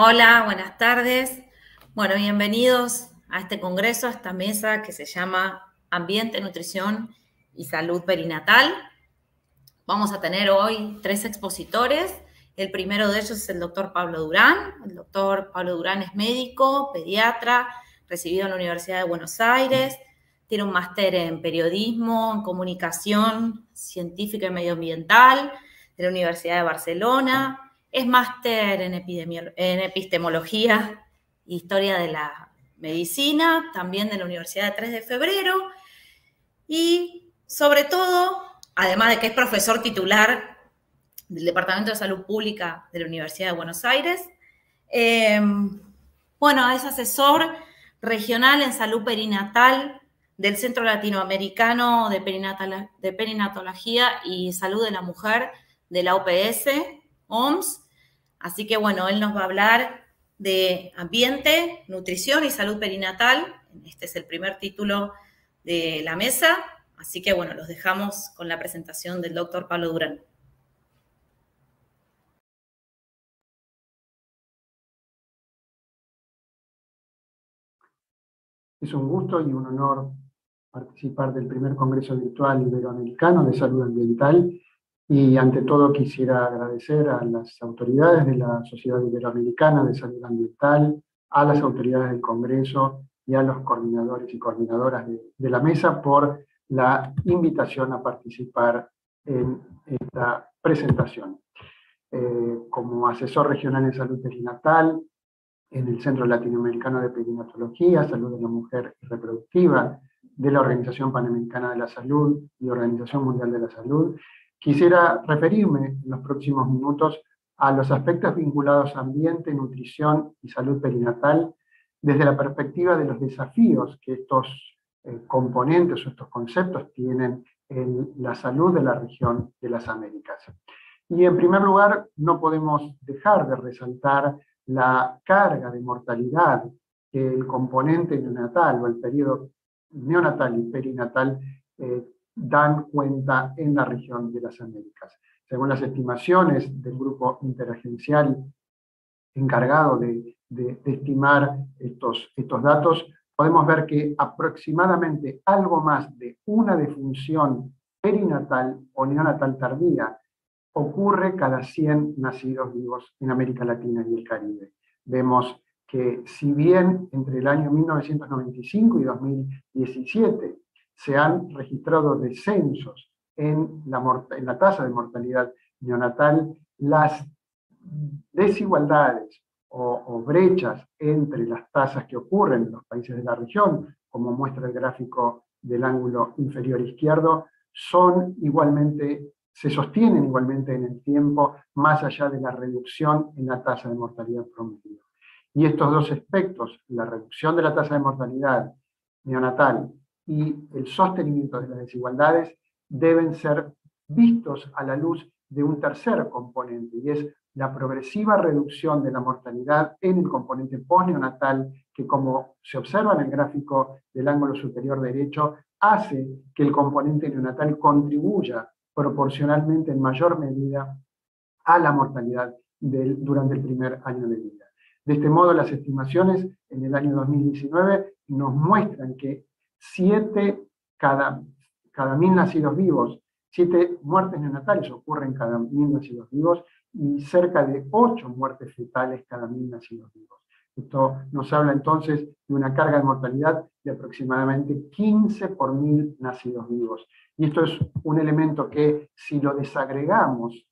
Hola, buenas tardes. Bueno, bienvenidos a este congreso, a esta mesa que se llama Ambiente, Nutrición y Salud Perinatal. Vamos a tener hoy 3 expositores. El primero de ellos es el doctor Pablo Durán. El doctor Pablo Durán es médico, pediatra, recibido en la Universidad de Buenos Aires. Tiene un máster en periodismo, en comunicación científica y medioambiental de la Universidad de Barcelona. Es máster en epistemología e historia de la medicina, también de la Universidad de 3 de Febrero. Y sobre todo, además de que es profesor titular del Departamento de Salud Pública de la Universidad de Buenos Aires, es asesor regional en salud perinatal del Centro Latinoamericano de Perinatología y Salud de la Mujer de la OMS. Así que, él nos va a hablar de ambiente, nutrición y salud perinatal. Este es el primer título de la mesa. Así que, los dejamos con la presentación del doctor Pablo Durán. Es un gusto y un honor participar del primer Congreso Virtual Iberoamericano de Salud Ambiental y ante todo quisiera agradecer a las autoridades de la Sociedad Iberoamericana de Salud Ambiental, a las autoridades del Congreso y a los coordinadores y coordinadoras de la mesa por la invitación a participar en esta presentación. Como asesor regional en salud perinatal, en el Centro Latinoamericano de Perinatología, Salud de la Mujer y Reproductiva, de la Organización Panamericana de la Salud y Organización Mundial de la Salud, quisiera referirme en los próximos minutos a los aspectos vinculados a ambiente, nutrición y salud perinatal desde la perspectiva de los desafíos que estos componentes o estos conceptos tienen en la salud de la región de las Américas. Y en primer lugar, no podemos dejar de resaltar la carga de mortalidad que el componente neonatal o el periodo neonatal y perinatal dan cuenta en la región de las Américas. Según las estimaciones del grupo interagencial encargado de estimar estos datos, podemos ver que aproximadamente algo más de una defunción perinatal o neonatal tardía ocurre cada 100 nacidos vivos en América Latina y el Caribe. Vemos que si bien entre el año 1995 y 2017 se han registrado descensos en la tasa de mortalidad neonatal, las desigualdades o brechas entre las tasas que ocurren en los países de la región, como muestra el gráfico del ángulo inferior izquierdo, se sostienen igualmente en el tiempo, más allá de la reducción en la tasa de mortalidad promedio. Y estos dos aspectos, la reducción de la tasa de mortalidad neonatal y el sostenimiento de las desigualdades, deben ser vistos a la luz de un tercer componente, y es la progresiva reducción de la mortalidad en el componente postneonatal, que, como se observa en el gráfico del ángulo superior derecho, hace que el componente neonatal contribuya proporcionalmente en mayor medida a la mortalidad durante el primer año de vida. De este modo, las estimaciones en el año 2019 nos muestran que 7 cada 1000 nacidos vivos, 7 muertes neonatales ocurren cada 1000 nacidos vivos y cerca de 8 muertes fetales cada 1000 nacidos vivos. Esto nos habla entonces de una carga de mortalidad de aproximadamente 15 por 1000 nacidos vivos. Y esto es un elemento que, si lo desagregamos,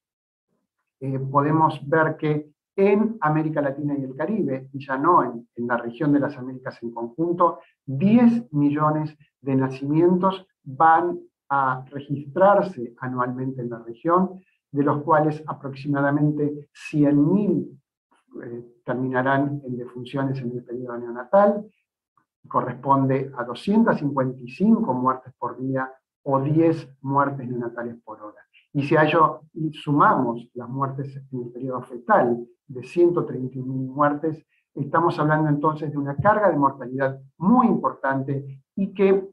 podemos ver que en América Latina y el Caribe, y ya no en la región de las Américas en conjunto, 10 millones de nacimientos van a registrarse anualmente en la región, de los cuales aproximadamente 100.000 terminarán en defunciones en el periodo neonatal, corresponde a 255 muertes por día o 10 muertes neonatales por hora. Y si a ello sumamos las muertes en el periodo fetal de 131.000 muertes, estamos hablando entonces de una carga de mortalidad muy importante, y que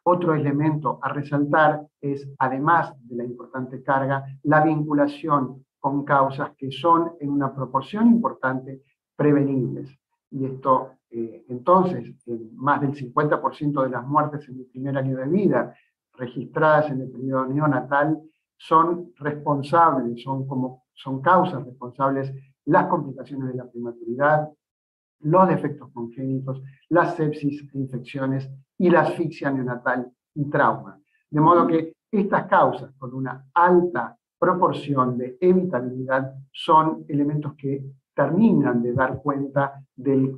otro elemento a resaltar es, además de la importante carga, la vinculación con causas que son en una proporción importante prevenibles. Y esto, entonces, más del 50% de las muertes en el primer año de vida registradas en el periodo neonatal son responsables, son causas responsables las complicaciones de la prematuridad, los defectos congénitos, las sepsis e infecciones y la asfixia neonatal y trauma. De modo que estas causas, con una alta proporción de evitabilidad, son elementos que terminan de dar cuenta del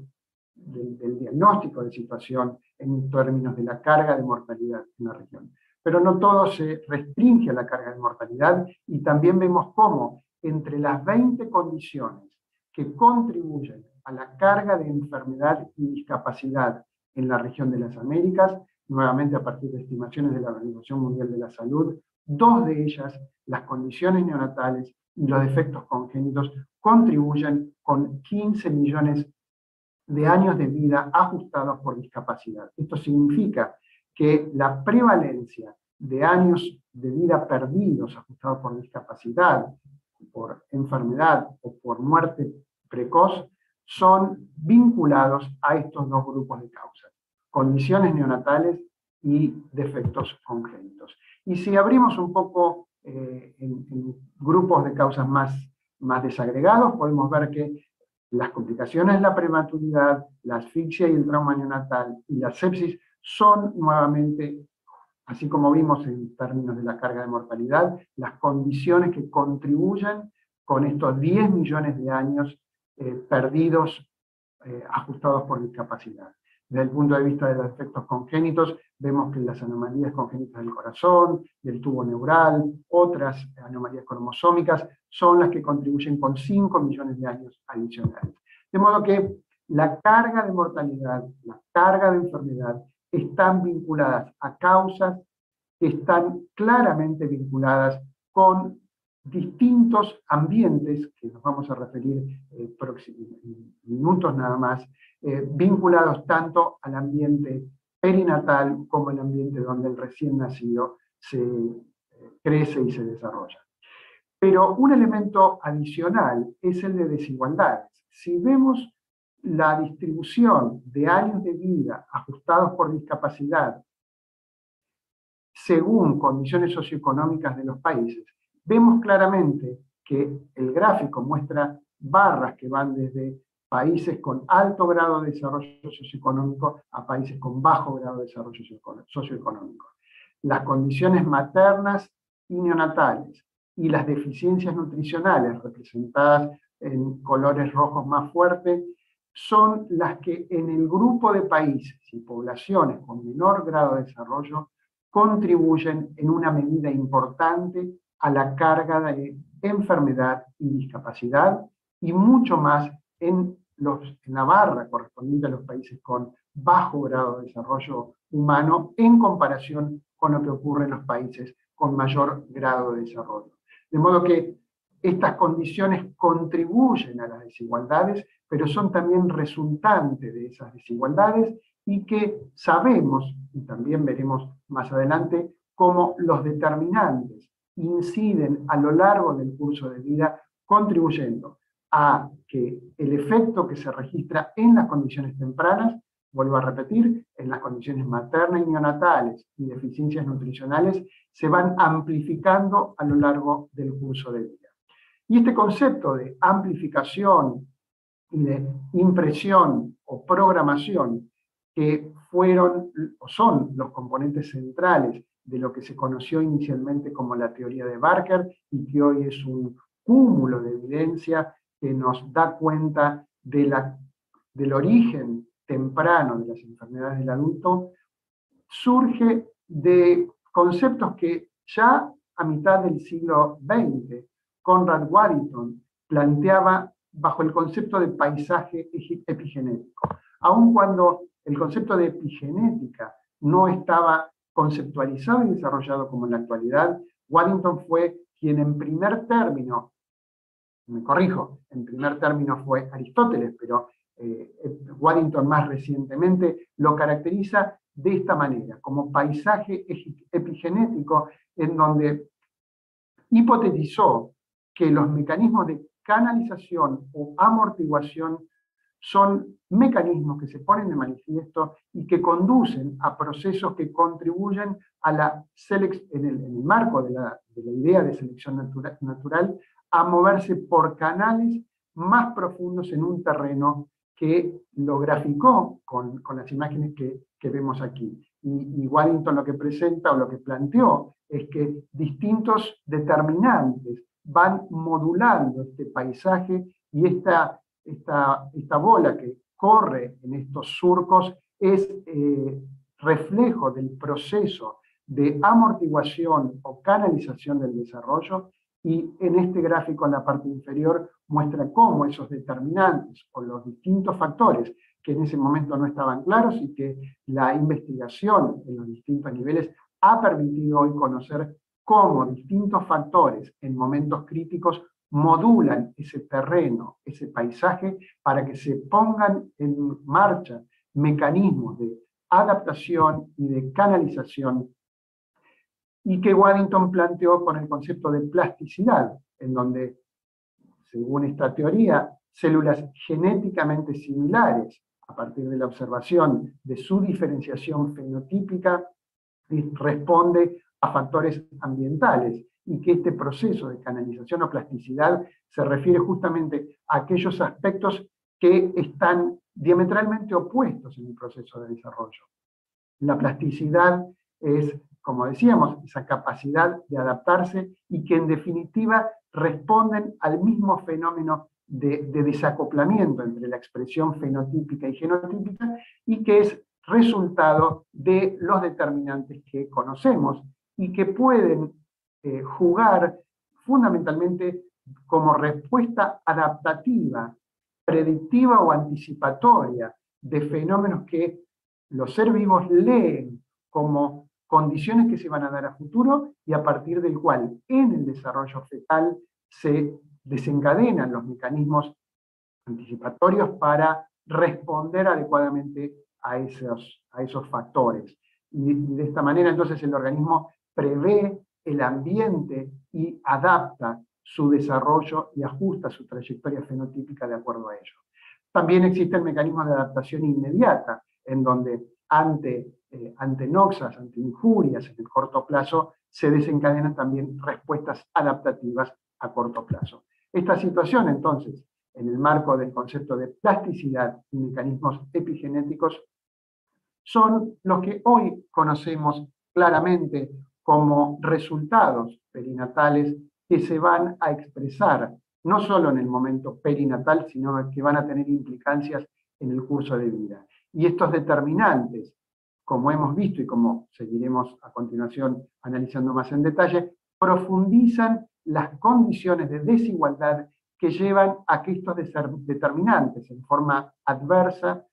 diagnóstico de situación en términos de la carga de mortalidad en la región. Pero no todo se restringe a la carga de mortalidad, y también vemos cómo entre las 20 condiciones que contribuyen a la carga de enfermedad y discapacidad en la región de las Américas, nuevamente a partir de estimaciones de la Organización Mundial de la Salud, 2 de ellas, las condiciones neonatales y los defectos congénitos, contribuyen con 15 millones de años de vida ajustados por discapacidad. Esto significa que la prevalencia de años de vida perdidos ajustados por discapacidad, por enfermedad o por muerte precoz, son vinculados a estos 2 grupos de causas: condiciones neonatales y defectos congénitos. Y si abrimos un poco en grupos de causas más desagregados, podemos ver que las complicaciones de la prematuridad, la asfixia y el trauma neonatal y la sepsis son nuevamente, así como vimos en términos de la carga de mortalidad, las condiciones que contribuyen con estos 10 millones de años perdidos ajustados por discapacidad. Desde el punto de vista de los defectos congénitos, vemos que las anomalías congénitas del corazón, del tubo neural, otras anomalías cromosómicas, son las que contribuyen con 5 millones de años adicionales. De modo que la carga de mortalidad, la carga de enfermedad, están vinculadas a causas que están claramente vinculadas con distintos ambientes, que nos vamos a referir en minutos nada más, vinculados tanto al ambiente perinatal como al ambiente donde el recién nacido se crece y se desarrolla. Pero un elemento adicional es el de desigualdades. Si vemos la distribución de años de vida ajustados por discapacidad según condiciones socioeconómicas de los países, vemos claramente que el gráfico muestra barras que van desde países con alto grado de desarrollo socioeconómico a países con bajo grado de desarrollo socioeconómico. Las condiciones maternas y neonatales y las deficiencias nutricionales, representadas en colores rojos más fuertes, son las que en el grupo de países y poblaciones con menor grado de desarrollo contribuyen en una medida importante a la carga de enfermedad y discapacidad, y mucho más en la barra correspondiente a los países con bajo grado de desarrollo humano en comparación con lo que ocurre en los países con mayor grado de desarrollo. De modo que estas condiciones contribuyen a las desigualdades, pero son también resultantes de esas desigualdades, y que sabemos, y también veremos más adelante, cómo los determinantes inciden a lo largo del curso de vida, contribuyendo a que el efecto que se registra en las condiciones tempranas, vuelvo a repetir, en las condiciones maternas y neonatales y deficiencias nutricionales, se van amplificando a lo largo del curso de vida. Y este concepto de amplificación y de impresión o programación, que fueron o son los componentes centrales de lo que se conoció inicialmente como la teoría de Barker, y que hoy es un cúmulo de evidencia que nos da cuenta del origen temprano de las enfermedades del adulto, surge de conceptos que ya a mitad del siglo XX Conrad Waddington planteaba bajo el concepto de paisaje epigenético. Aun cuando el concepto de epigenética no estaba conceptualizado y desarrollado como en la actualidad, Waddington fue quien en primer término, me corrijo, en primer término fue Aristóteles, pero Waddington más recientemente lo caracteriza de esta manera, como paisaje epigenético, en donde hipotetizó que los mecanismos de canalización o amortiguación son mecanismos que se ponen de manifiesto y que conducen a procesos que contribuyen a la en el marco de la idea de selección natural, a moverse por canales más profundos en un terreno que lo graficó con las imágenes que vemos aquí. Y Waddington lo que presenta o lo que planteó es que distintos determinantes van modulando este paisaje, y esta bola que corre en estos surcos es reflejo del proceso de amortiguación o canalización del desarrollo, y en este gráfico en la parte inferior muestra cómo esos determinantes o los distintos factores que en ese momento no estaban claros y que la investigación en los distintos niveles ha permitido hoy conocer cómo distintos factores en momentos críticos modulan ese terreno, ese paisaje, para que se pongan en marcha mecanismos de adaptación y de canalización, y que Waddington planteó con el concepto de plasticidad, en donde, según esta teoría, células genéticamente similares, a partir de la observación de su diferenciación fenotípica, responde a factores ambientales, y que este proceso de canalización o plasticidad se refiere justamente a aquellos aspectos que están diametralmente opuestos en el proceso de desarrollo. La plasticidad es, como decíamos, esa capacidad de adaptarse, y que en definitiva responden al mismo fenómeno de desacoplamiento entre la expresión fenotípica y genotípica, y que es resultado de los determinantes que conocemos y que pueden jugar fundamentalmente como respuesta adaptativa, predictiva o anticipatoria de fenómenos que los seres vivos leen como condiciones que se van a dar a futuro, y a partir del cual en el desarrollo fetal se desencadenan los mecanismos anticipatorios para responder adecuadamente a esos factores. Y de esta manera entonces el organismo prevé el ambiente y adapta su desarrollo y ajusta su trayectoria fenotípica de acuerdo a ello. También existen mecanismos de adaptación inmediata, en donde ante noxas, ante injurias en el corto plazo, se desencadenan también respuestas adaptativas a corto plazo. Esta situación, entonces, en el marco del concepto de plasticidad y mecanismos epigenéticos, son los que hoy conocemos claramente como resultados perinatales que se van a expresar no solo en el momento perinatal, sino que van a tener implicancias en el curso de vida. Y estos determinantes, como hemos visto y como seguiremos a continuación analizando más en detalle, profundizan las condiciones de desigualdad que llevan a que estos determinantes en forma adversa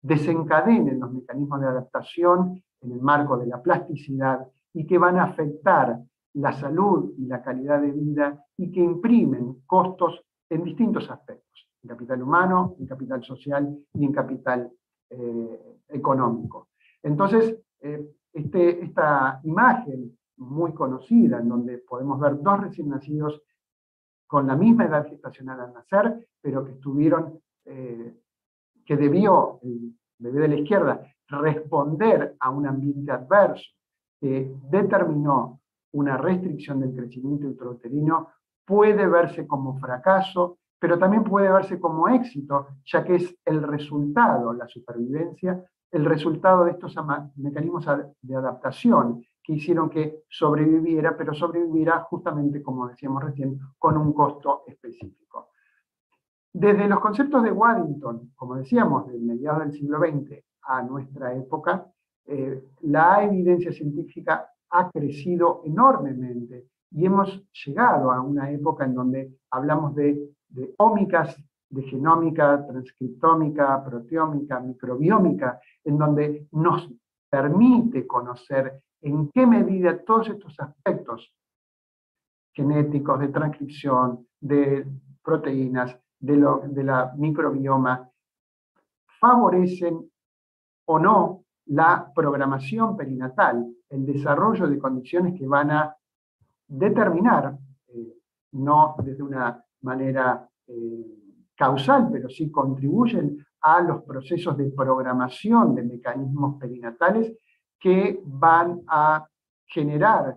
desencadenen los mecanismos de adaptación en el marco de la plasticidad, y que van a afectar la salud y la calidad de vida, y que imprimen costos en distintos aspectos, en capital humano, en capital social y en capital económico. Entonces, esta imagen muy conocida, en donde podemos ver dos recién nacidos con la misma edad gestacional al nacer, pero que estuvieron, que debió el bebé de la izquierda responder a un ambiente adverso que determinó una restricción del crecimiento intrauterino, puede verse como fracaso, pero también puede verse como éxito, ya que es el resultado, la supervivencia, el resultado de estos mecanismos de adaptación que hicieron que sobreviviera, pero sobreviviera justamente, como decíamos recién, con un costo específico. Desde los conceptos de Waddington, como decíamos, del mediados del siglo XX a nuestra época, la evidencia científica ha crecido enormemente, y hemos llegado a una época en donde hablamos de ómicas, de genómica, transcriptómica, proteómica, microbiómica, en donde nos permite conocer en qué medida todos estos aspectos genéticos, de transcripción, de proteínas, de la microbioma, favorecen o no la programación perinatal, el desarrollo de condiciones que van a determinar no desde una manera causal, pero sí contribuyen a los procesos de programación de mecanismos perinatales que van a generar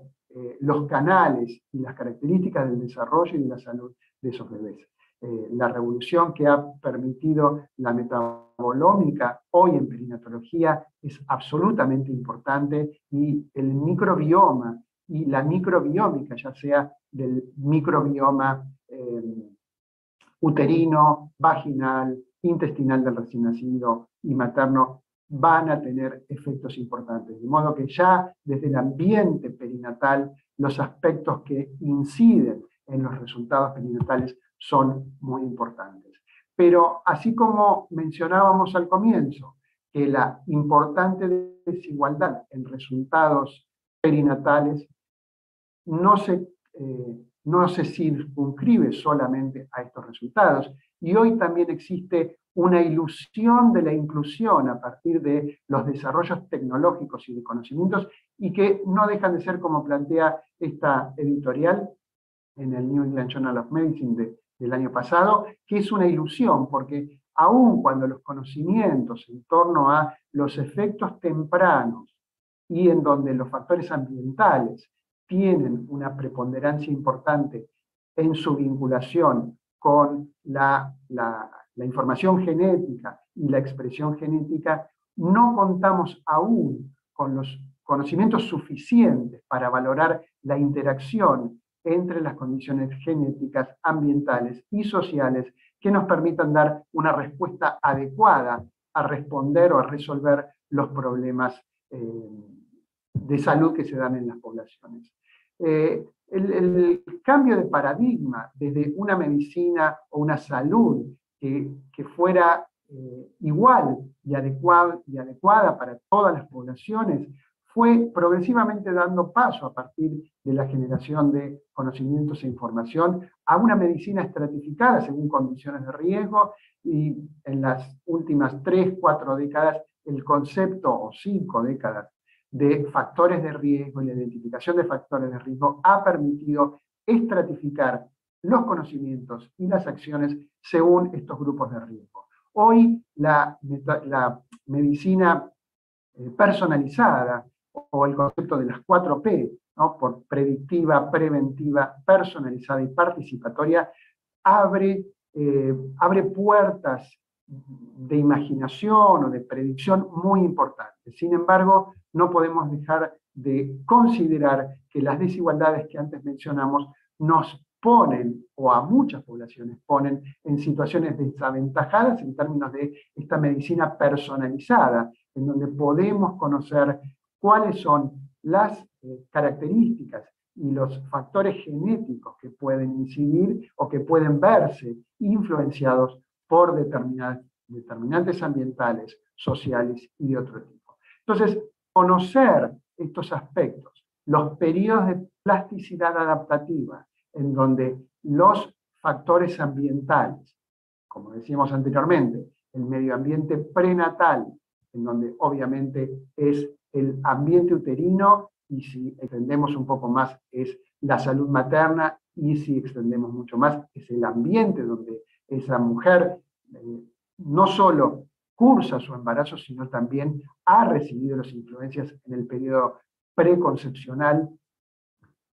los canales y las características del desarrollo y de la salud de esos bebés. La revolución que ha permitido la metabolómica hoy en perinatología es absolutamente importante, y el microbioma y la microbiómica, ya sea del microbioma uterino, vaginal, intestinal del recién nacido y materno, van a tener efectos importantes. De modo que ya desde el ambiente perinatal, los aspectos que inciden en los resultados perinatales son muy importantes. Pero así como mencionábamos al comienzo, que la importante desigualdad en resultados perinatales no se circunscribe solamente a estos resultados. Y hoy también existe una ilusión de la inclusión a partir de los desarrollos tecnológicos y de conocimientos, y que no dejan de ser, como plantea esta editorial en el New England Journal of Medicine del año pasado, que es una ilusión, porque aun cuando los conocimientos en torno a los efectos tempranos y en donde los factores ambientales tienen una preponderancia importante en su vinculación con la información genética y la expresión genética, no contamos aún con los conocimientos suficientes para valorar la interacción entre las condiciones genéticas, ambientales y sociales que nos permitan dar una respuesta adecuada a responder o a resolver los problemas de salud que se dan en las poblaciones. El cambio de paradigma desde una medicina o una salud que fuera igual y adecuada para todas las poblaciones fue progresivamente dando paso, a partir de la generación de conocimientos e información, a una medicina estratificada según condiciones de riesgo, y en las últimas 3, 4 décadas, el concepto, o 5 décadas, de factores de riesgo y la identificación de factores de riesgo ha permitido estratificar los conocimientos y las acciones según estos grupos de riesgo. Hoy la medicina personalizada, o el concepto de las 4P, ¿no? Por predictiva, preventiva, personalizada y participatoria, abre puertas de imaginación o de predicción muy importantes. Sin embargo, no podemos dejar de considerar que las desigualdades que antes mencionamos nos ponen, o a muchas poblaciones ponen, en situaciones desaventajadas en términos de esta medicina personalizada, en donde podemos conocer cuáles son las características y los factores genéticos que pueden incidir o que pueden verse influenciados por determinantes ambientales, sociales y de otro tipo. Entonces, conocer estos aspectos, los periodos de plasticidad adaptativa, en donde los factores ambientales, como decíamos anteriormente, el medio ambiente prenatal, en donde obviamente es el ambiente uterino, y si extendemos un poco más es la salud materna, y si extendemos mucho más es el ambiente donde esa mujer no solo cursa su embarazo, sino también ha recibido las influencias en el periodo preconcepcional,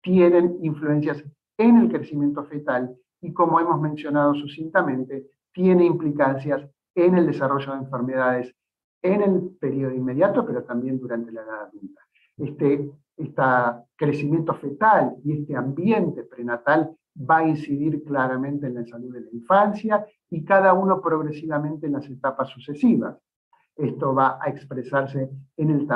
tienen influencias en el crecimiento fetal, y como hemos mencionado sucintamente, tiene implicancias en el desarrollo de enfermedades en el periodo inmediato, pero también durante la edad adulta. Este crecimiento fetal y este ambiente prenatal va a incidir claramente en la salud de la infancia, y cada uno progresivamente en las etapas sucesivas. Esto va a expresarse en el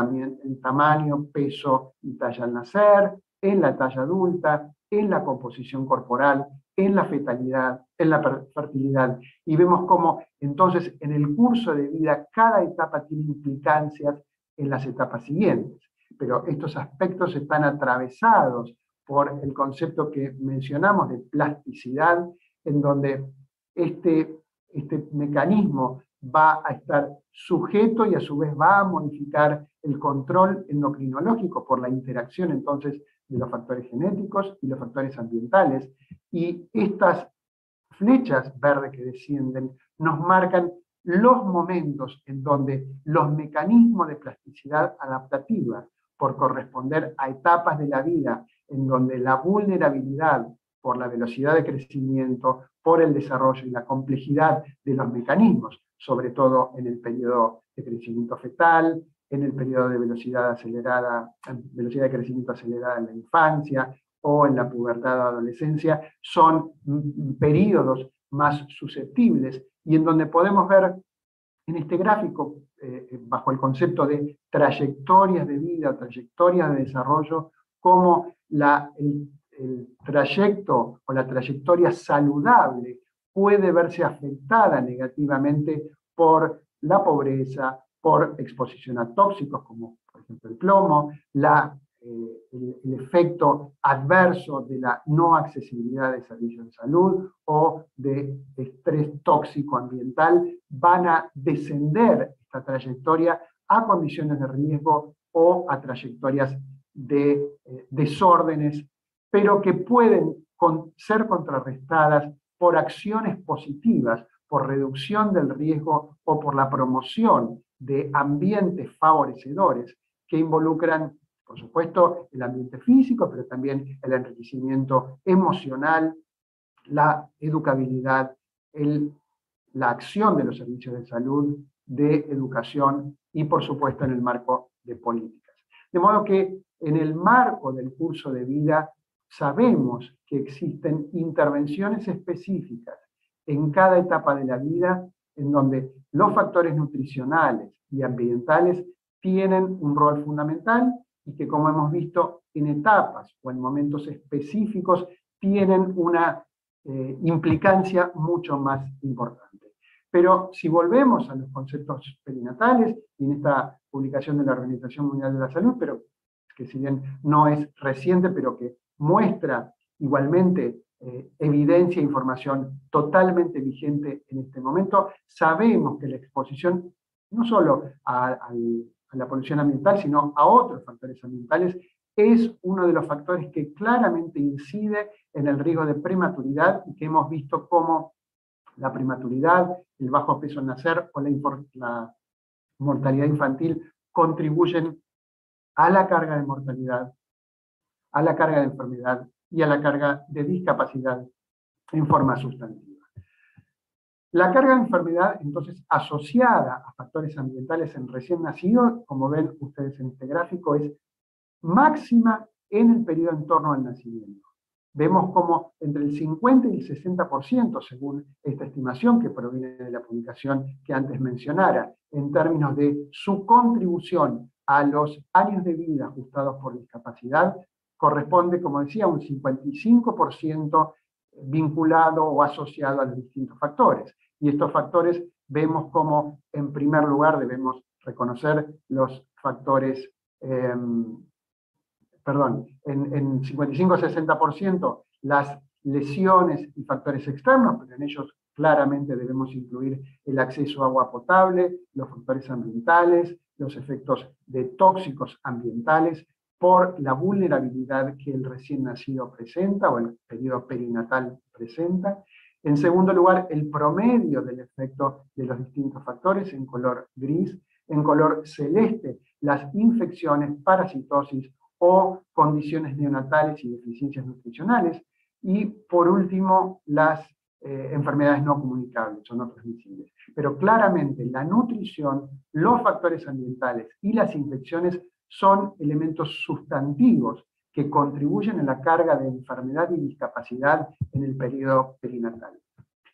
tamaño, peso y talla al nacer, en la talla adulta, en la composición corporal, en la fetalidad, en la fertilidad. Y vemos cómo entonces en el curso de vida cada etapa tiene implicancias en las etapas siguientes. Pero estos aspectos están atravesados por el concepto que mencionamos de plasticidad, en donde este mecanismo va a estar sujeto y a su vez va a modificar el control endocrinológico por la interacción entonces de los factores genéticos y los factores ambientales. Y estas flechas verdes que descienden nos marcan los momentos en donde los mecanismos de plasticidad adaptativa, por corresponder a etapas de la vida en donde la vulnerabilidad por la velocidad de crecimiento, por el desarrollo y la complejidad de los mecanismos, sobre todo en el periodo de crecimiento fetal, en el periodo de velocidad de crecimiento acelerada en la infancia, o en la pubertad o adolescencia, son periodos más susceptibles, y en donde podemos ver en este gráfico, bajo el concepto de trayectorias de vida, trayectorias de desarrollo, cómo el trayecto o la trayectoria saludable puede verse afectada negativamente por la pobreza, por exposición a tóxicos como por ejemplo el plomo, el efecto adverso de la no accesibilidad de servicios de salud o de estrés tóxico ambiental, van a descender esta trayectoria a condiciones de riesgo o a trayectorias de desórdenes, pero que pueden ser contrarrestadas por acciones positivas, por reducción del riesgo o por la promoción de ambientes favorecedores que involucran, por supuesto, el ambiente físico, pero también el enriquecimiento emocional, la educabilidad, la acción de los servicios de salud, de educación y, por supuesto, en el marco de políticas. De modo que en el marco del curso de vida sabemos que existen intervenciones específicas en cada etapa de la vida en donde los factores nutricionales y ambientales tienen un rol fundamental y que, como hemos visto, en etapas o en momentos específicos tienen una implicancia mucho más importante. Pero si volvemos a los conceptos perinatales, y en esta publicación de la Organización Mundial de la Salud, pero que si bien no es reciente, pero que muestra igualmente evidencia e información totalmente vigente en este momento, sabemos que la exposición no solo a la polución ambiental, sino a otros factores ambientales, es uno de los factores que claramente incide en el riesgo de prematuridad, y que hemos visto cómo la prematuridad, el bajo peso al nacer o la mortalidad infantil contribuyen a la carga de mortalidad, a la carga de enfermedad y a la carga de discapacidad en forma sustantiva. La carga de enfermedad, entonces, asociada a factores ambientales en recién nacidos, como ven ustedes en este gráfico, es máxima en el periodo en torno al nacimiento. Vemos como entre el 50 y el 60%, según esta estimación que proviene de la publicación que antes mencionara, en términos de su contribución a los años de vida ajustados por discapacidad, corresponde, como decía, a un 55% vinculado o asociado a los distintos factores. Y estos factores vemos como, en primer lugar, debemos reconocer los factores, en 55-60% las lesiones y factores externos, pero en ellos claramente debemos incluir el acceso a agua potable, los factores ambientales, los efectos de tóxicos ambientales, por la vulnerabilidad que el recién nacido presenta o el periodo perinatal presenta. En segundo lugar, el promedio del efecto de los distintos factores en color gris. En color celeste, las infecciones, parasitosis o condiciones neonatales y deficiencias nutricionales. Y por último, las enfermedades no comunicables o no transmisibles. Pero claramente la nutrición, los factores ambientales y las infecciones son elementos sustantivos que contribuyen a la carga de enfermedad y discapacidad en el periodo perinatal.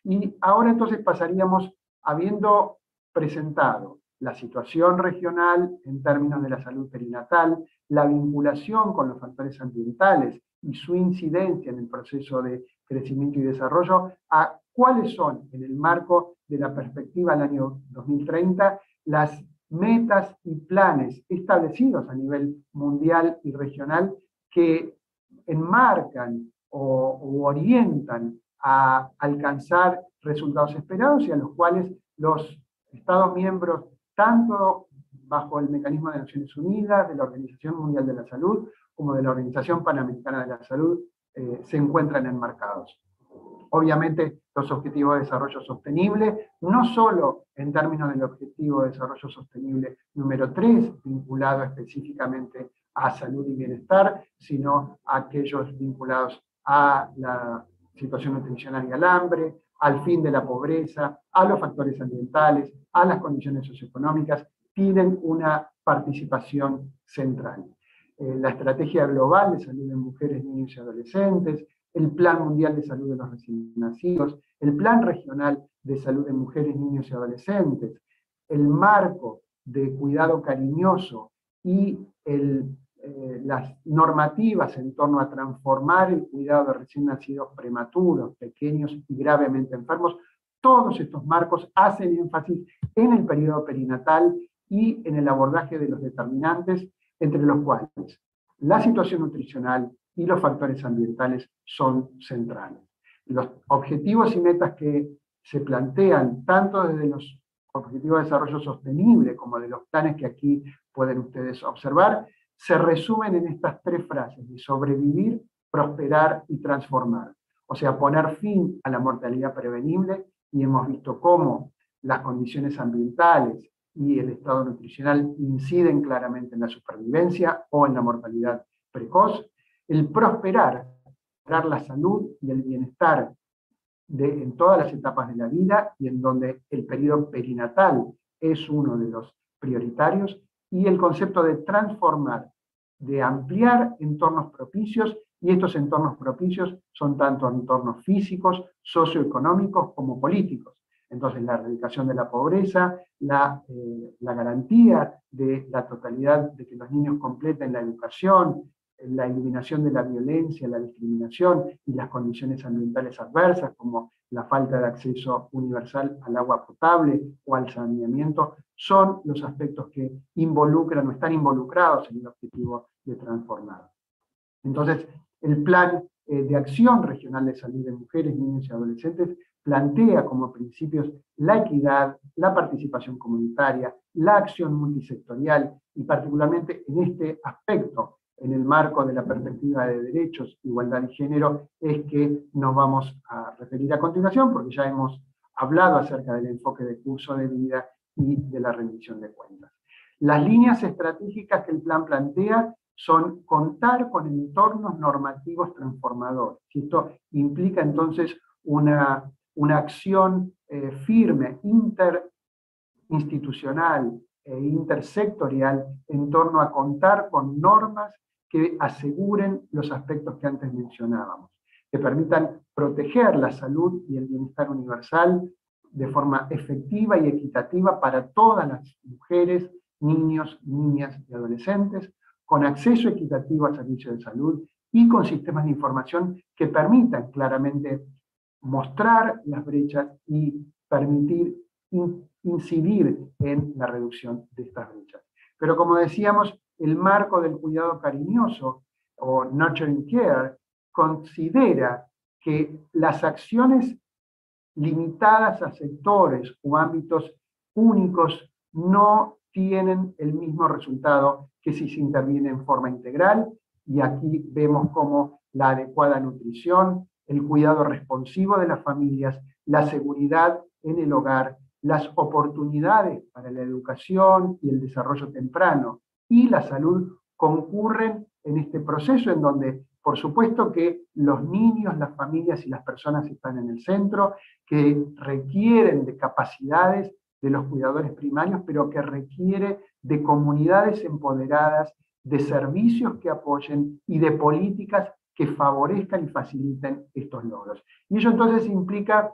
Y ahora entonces pasaríamos, habiendo presentado la situación regional en términos de la salud perinatal, la vinculación con los factores ambientales y su incidencia en el proceso de crecimiento y desarrollo, a cuáles son, en el marco de la perspectiva del año 2030, las metas y planes establecidos a nivel mundial y regional que enmarcan o orientan a alcanzar resultados esperados y a los cuales los Estados miembros, tanto bajo el mecanismo de Naciones Unidas, de la Organización Mundial de la Salud, como de la Organización Panamericana de la Salud, se encuentran enmarcados. Obviamente, los Objetivos de Desarrollo Sostenible, no solo en términos del Objetivo de Desarrollo Sostenible número 3, vinculado específicamente a salud y bienestar, sino aquellos vinculados a la situación nutricional y al hambre, al fin de la pobreza, a los factores ambientales, a las condiciones socioeconómicas, tienen una participación central. La Estrategia Global de Salud de Mujeres, Niños y Adolescentes, el Plan Mundial de Salud de los Recién Nacidos, el Plan Regional de Salud de Mujeres, Niños y Adolescentes, el marco de cuidado cariñoso y las normativas en torno a transformar el cuidado de recién nacidos prematuros, pequeños y gravemente enfermos, todos estos marcos hacen énfasis en el periodo perinatal y en el abordaje de los determinantes, entre los cuales la situación nutricional y los factores ambientales son centrales. Los objetivos y metas que se plantean, tanto desde los Objetivos de Desarrollo Sostenible como de los planes que aquí pueden ustedes observar, se resumen en estas tres frases de sobrevivir, prosperar y transformar. O sea, poner fin a la mortalidad prevenible, y hemos visto cómo las condiciones ambientales y el estado nutricional inciden claramente en la supervivencia o en la mortalidad precoz. El prosperar, la salud y el bienestar en todas las etapas de la vida, y en donde el periodo perinatal es uno de los prioritarios, y el concepto de transformar, de ampliar entornos propicios, y estos entornos propicios son tanto entornos físicos, socioeconómicos como políticos. Entonces, la erradicación de la pobreza, la garantía de la totalidad de que los niños completen la educación, la eliminación de la violencia, la discriminación y las condiciones ambientales adversas, como la falta de acceso universal al agua potable o al saneamiento, son los aspectos que involucran o están involucrados en el objetivo de transformar. Entonces, el Plan de Acción Regional de Salud de Mujeres, Niños y Adolescentes plantea como principios la equidad, la participación comunitaria, la acción multisectorial, y particularmente en este aspecto, en el marco de la perspectiva de derechos, igualdad y género, es que nos vamos a referir a continuación, porque ya hemos hablado acerca del enfoque de curso de vida y de la rendición de cuentas. Las líneas estratégicas que el plan plantea son contar con entornos normativos transformadores. Esto implica entonces una acción firme, interinstitucional e intersectorial en torno a contar con normas que aseguren los aspectos que antes mencionábamos, que permitan proteger la salud y el bienestar universal de forma efectiva y equitativa para todas las mujeres, niños, niñas y adolescentes, con acceso equitativo a servicios de salud y con sistemas de información que permitan claramente mostrar las brechas y permitir incidir en la reducción de estas brechas. Pero como decíamos, el marco del cuidado cariñoso o nurturing care considera que las acciones limitadas a sectores o ámbitos únicos no tienen el mismo resultado que si se interviene en forma integral, y aquí vemos cómo la adecuada nutrición, el cuidado responsivo de las familias, la seguridad en el hogar, las oportunidades para la educación y el desarrollo temprano y la salud concurren en este proceso, en donde por supuesto que los niños, las familias y las personas están en el centro, que requieren de capacidades de los cuidadores primarios, pero que requiere de comunidades empoderadas, de servicios que apoyen y de políticas que favorezcan y faciliten estos logros. Y ello entonces implica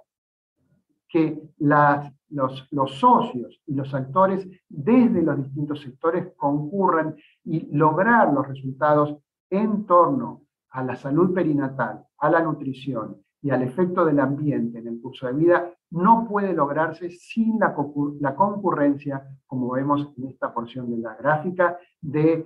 que los socios y los actores desde los distintos sectores concurran y lograr los resultados en torno a la salud perinatal, a la nutrición y al efecto del ambiente en el curso de vida, no puede lograrse sin la concurrencia, como vemos en esta porción de la gráfica, del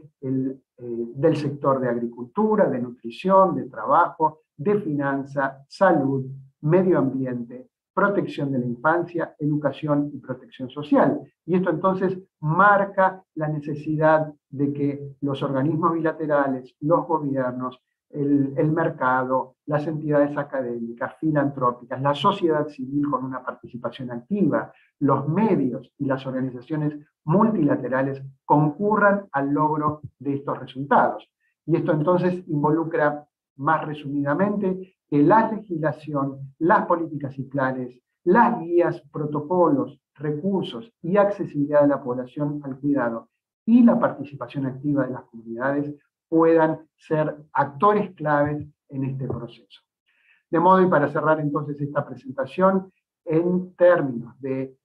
sector de agricultura, de nutrición, de trabajo, de finanza, salud, medio ambiente, protección de la infancia, educación y protección social. Y esto entonces marca la necesidad de que los organismos bilaterales, los gobiernos, el mercado, las entidades académicas, filantrópicas, la sociedad civil con una participación activa, los medios y las organizaciones multilaterales concurran al logro de estos resultados. Y esto entonces involucra, más resumidamente, que la legislación, las políticas y planes, las guías, protocolos, recursos y accesibilidad de la población al cuidado y la participación activa de las comunidades puedan ser actores claves en este proceso. De modo, y para cerrar entonces esta presentación, en términos del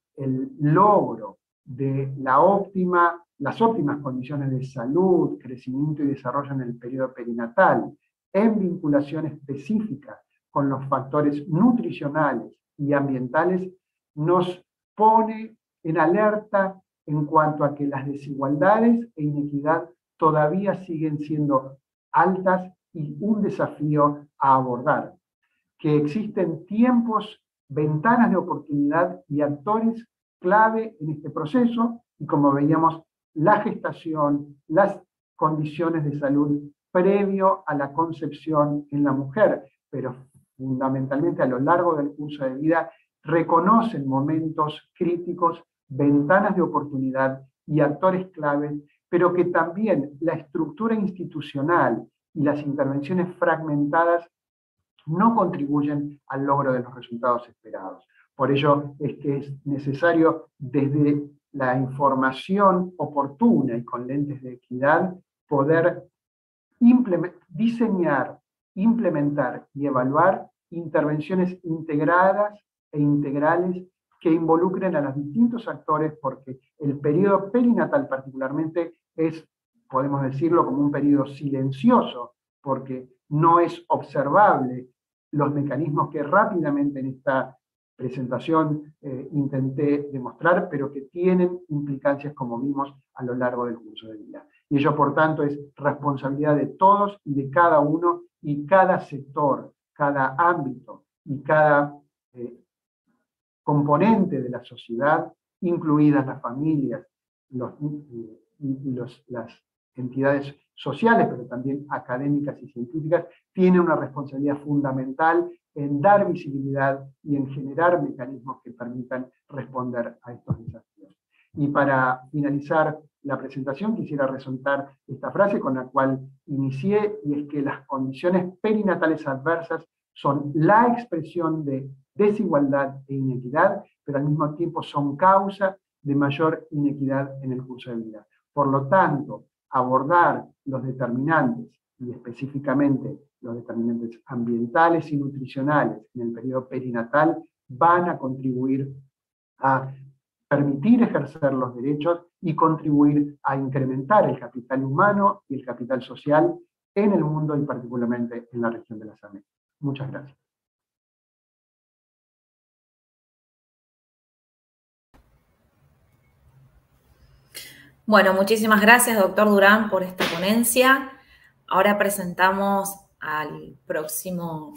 logro de las óptimas condiciones de salud, crecimiento y desarrollo en el periodo perinatal, en vinculación específica con los factores nutricionales y ambientales, nos pone en alerta en cuanto a que las desigualdades e inequidad todavía siguen siendo altas y un desafío a abordar, que existen tiempos, ventanas de oportunidad y actores clave en este proceso, y como veíamos, la gestación, las condiciones de salud previo a la concepción en la mujer, pero fundamentalmente a lo largo del curso de vida, reconocen momentos críticos, ventanas de oportunidad y actores claves, pero que también la estructura institucional y las intervenciones fragmentadas no contribuyen al logro de los resultados esperados. Por ello es que es necesario, desde la información oportuna y con lentes de equidad, poder diseñar, implementar y evaluar intervenciones integradas e integrales que involucren a los distintos actores, porque el periodo perinatal particularmente es, podemos decirlo, como un periodo silencioso, porque no es observable los mecanismos que rápidamente en esta presentación intenté demostrar, pero que tienen implicancias, como vimos, a lo largo del curso de vida. Y ello, por tanto, es responsabilidad de todos y de cada uno, y cada sector, cada ámbito y cada componente de la sociedad, incluidas las familias, las entidades sociales, pero también académicas y científicas, tiene una responsabilidad fundamental en dar visibilidad y en generar mecanismos que permitan responder a estos desafíos. Y para finalizar la presentación, quisiera resaltar esta frase con la cual inicié, y es que las condiciones perinatales adversas son la expresión de desigualdad e inequidad, pero al mismo tiempo son causa de mayor inequidad en el curso de vida. Por lo tanto, abordar los determinantes, y específicamente los determinantes ambientales y nutricionales en el periodo perinatal, van a contribuir a permitir ejercer los derechos y contribuir a incrementar el capital humano y el capital social en el mundo, y particularmente en la región de las Américas. Muchas gracias. Bueno, muchísimas gracias, doctor Durán, por esta ponencia. Ahora presentamos al próximo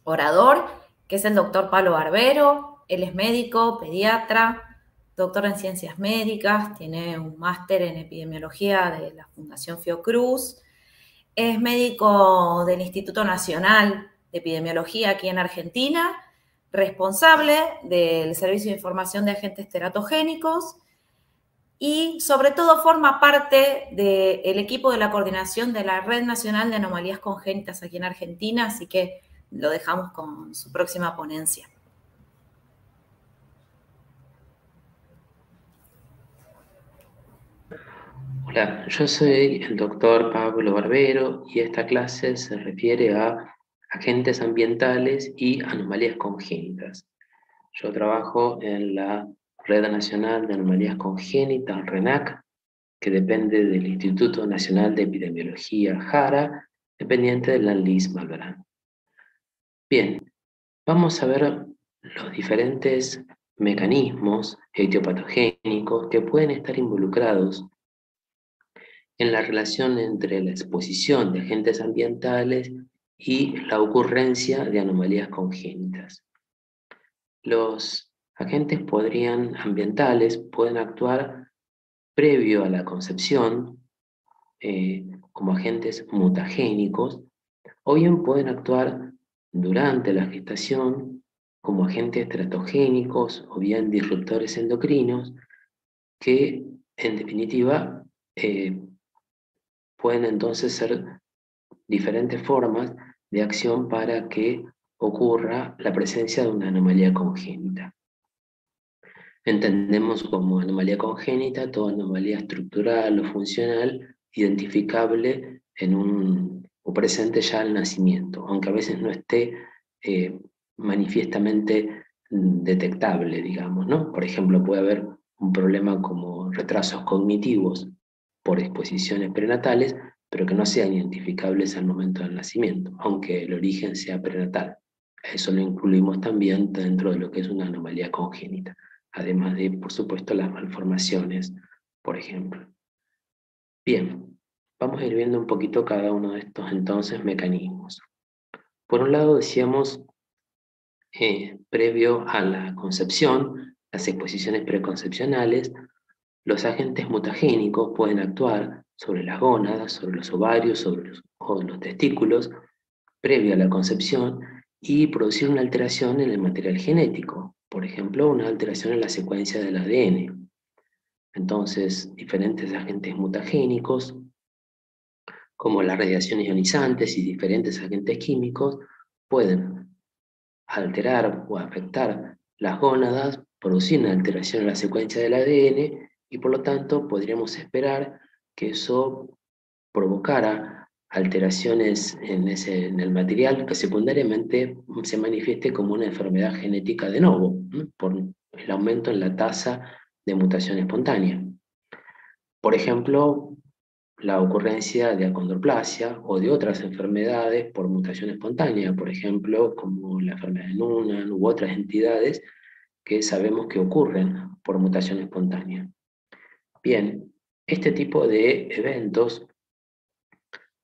orador, que es el doctor Pablo Barbero. Él es médico, pediatra, doctor en ciencias médicas, tiene un máster en epidemiología de la Fundación Fiocruz, es médico del Instituto Nacional de Epidemiología aquí en Argentina, responsable del Servicio de Información de Agentes Teratogénicos, y sobre todo forma parte del equipo de la coordinación de la Red Nacional de Anomalías Congénitas aquí en Argentina, así que lo dejamos con su próxima ponencia. Hola, yo soy el doctor Pablo Barbero y esta clase se refiere a agentes ambientales y anomalías congénitas. Yo trabajo en la Red Nacional de Anomalías Congénitas, RENAC, que depende del Instituto Nacional de Epidemiología, JARA, dependiente de la LIS Malbrán. Bien, vamos a ver los diferentes mecanismos etiopatogénicos que pueden estar involucrados en la relación entre la exposición de agentes ambientales y la ocurrencia de anomalías congénitas. Los agentes ambientales pueden actuar previo a la concepción como agentes mutagénicos, o bien pueden actuar durante la gestación como agentes teratogénicos o bien disruptores endocrinos, que en definitiva pueden entonces ser diferentes formas de acción para que ocurra la presencia de una anomalía congénita. Entendemos como anomalía congénita toda anomalía estructural o funcional identificable o presente ya al nacimiento, aunque a veces no esté manifiestamente detectable, digamos, ¿no? Por ejemplo, puede haber un problema como retrasos cognitivos por exposiciones prenatales, pero que no sean identificables al momento del nacimiento, aunque el origen sea prenatal. Eso lo incluimos también dentro de lo que es una anomalía congénita, además de, por supuesto, las malformaciones, por ejemplo. Bien, vamos a ir viendo un poquito cada uno de estos entonces mecanismos. Por un lado decíamos, previo a la concepción, las exposiciones preconcepcionales, los agentes mutagénicos pueden actuar sobre las gónadas, sobre los ovarios, sobre los testículos, previo a la concepción, y producir una alteración en el material genético, por ejemplo, una alteración en la secuencia del ADN. Entonces, diferentes agentes mutagénicos, como las radiaciones ionizantes y diferentes agentes químicos, pueden alterar o afectar las gónadas, producir una alteración en la secuencia del ADN, y por lo tanto podríamos esperar que eso provocara alteraciones en el material que secundariamente se manifieste como una enfermedad genética de novo, ¿no? Por el aumento en la tasa de mutación espontánea. Por ejemplo, la ocurrencia de acondroplasia o de otras enfermedades por mutación espontánea, por ejemplo, como la enfermedad de Noonan u otras entidades que sabemos que ocurren por mutación espontánea. Bien, este tipo de eventos,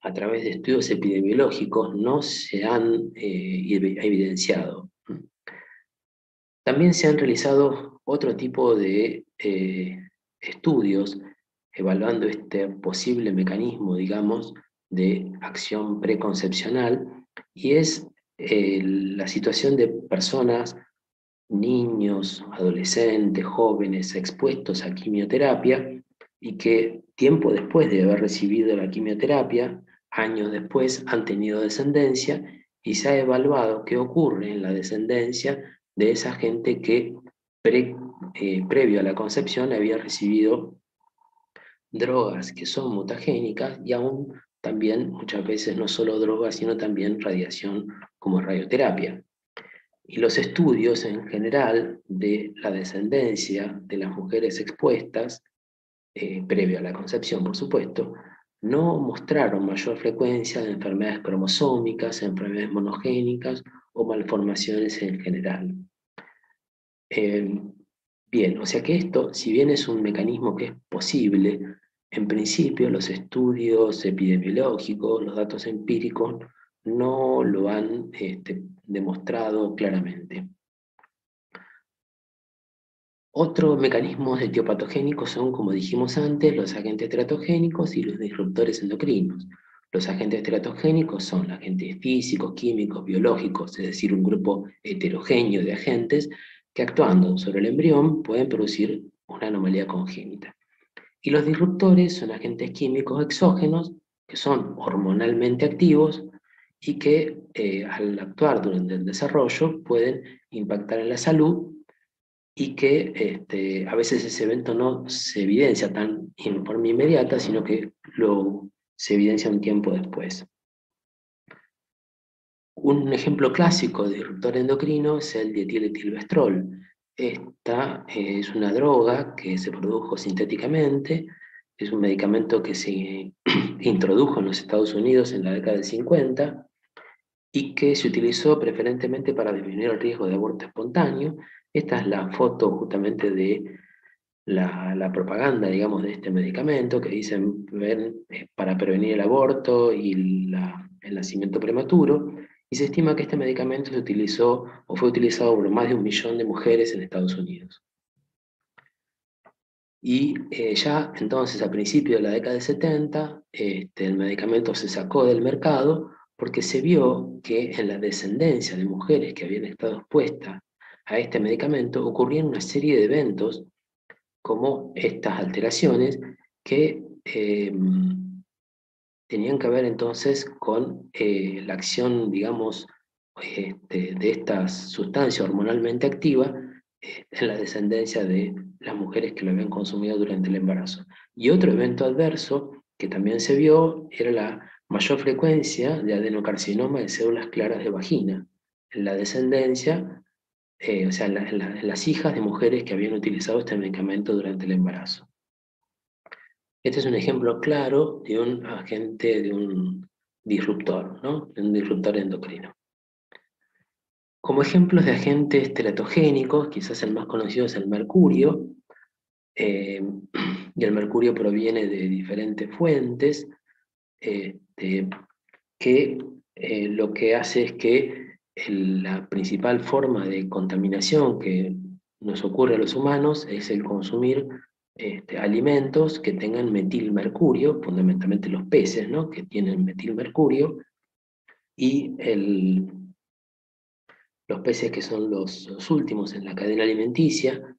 a través de estudios epidemiológicos, no se han evidenciado. También se han realizado otro tipo de estudios evaluando este posible mecanismo, digamos, de acción preconcepcional, y es la situación de personas, niños, adolescentes, jóvenes expuestos a quimioterapia y que tiempo después de haber recibido la quimioterapia, años después, han tenido descendencia, y se ha evaluado qué ocurre en la descendencia de esa gente que previo a la concepción había recibido drogas que son mutagénicas, y aún también muchas veces no solo drogas, sino también radiación como radioterapia. Y los estudios en general de la descendencia de las mujeres expuestas, previo a la concepción por supuesto, no mostraron mayor frecuencia de enfermedades cromosómicas, enfermedades monogénicas o malformaciones en general. Bien, o sea que esto, si bien es un mecanismo que es posible, en principio los estudios epidemiológicos, los datos empíricos, no lo han demostrado claramente. Otros mecanismos etiopatogénicos son, como dijimos antes, los agentes teratogénicos y los disruptores endocrinos. Los agentes teratogénicos son agentes físicos, químicos, biológicos, es decir, un grupo heterogéneo de agentes que, actuando sobre el embrión, pueden producir una anomalía congénita. Y los disruptores son agentes químicos exógenos que son hormonalmente activos y que al actuar durante el desarrollo pueden impactar en la salud, y que a veces ese evento no se evidencia tan en forma inmediata, sino que se evidencia un tiempo después. Un ejemplo clásico de disruptor endocrino es el dietiletilvestrol. Esta es una droga que se produjo sintéticamente, es un medicamento que se introdujo en los Estados Unidos en la década del 50 y que se utilizó preferentemente para disminuir el riesgo de aborto espontáneo. Esta es la foto justamente de la propaganda, digamos, de este medicamento, que dicen para prevenir el aborto y el nacimiento prematuro, Y se estima que este medicamento se utilizó o fue utilizado por más de 1 millón de mujeres en Estados Unidos. Y ya entonces, a principios de la década de 70, el medicamento se sacó del mercado porque se vio que en la descendencia de mujeres que habían estado expuestas a este medicamento ocurrían una serie de eventos como estas alteraciones que tenían que ver entonces con la acción, digamos, de esta sustancia hormonalmente activa en la descendencia de las mujeres que lo habían consumido durante el embarazo. Y otro evento adverso que también se vio era la mayor frecuencia de adenocarcinoma de células claras de vagina en la descendencia, o sea, en las hijas de mujeres que habían utilizado este medicamento durante el embarazo. Este es un ejemplo claro de un agente, de un disruptor, ¿no? De un disruptor endocrino. Como ejemplos de agentes teratogénicos, quizás el más conocido es el mercurio, y el mercurio proviene de diferentes fuentes, que lo que hace es que la principal forma de contaminación que nos ocurre a los humanos es el consumir alimentos que tengan metilmercurio, fundamentalmente los peces, ¿no? Que tienen metilmercurio, y los peces que son los últimos en la cadena alimenticia,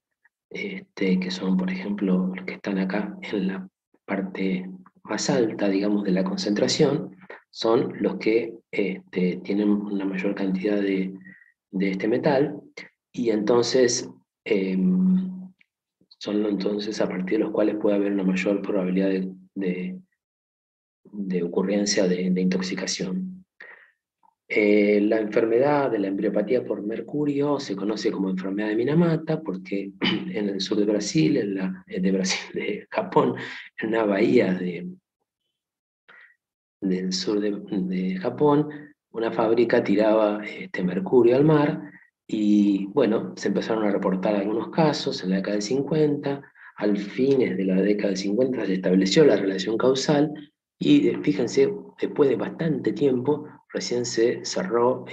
que son, por ejemplo, los que están acá en la parte más alta, digamos, de la concentración, son los que tienen una mayor cantidad de este metal, y entonces son entonces a partir de los cuales puede haber una mayor probabilidad de ocurrencia de intoxicación. La enfermedad de la embriopatía por mercurio se conoce como enfermedad de Minamata porque en el sur de Brasil, de Japón, en una bahía del sur de Japón, una fábrica tiraba mercurio al mar y bueno, se empezaron a reportar algunos casos en la década del 50, al fines de la década del 50 se estableció la relación causal y fíjense, después de bastante tiempo, recién se cerró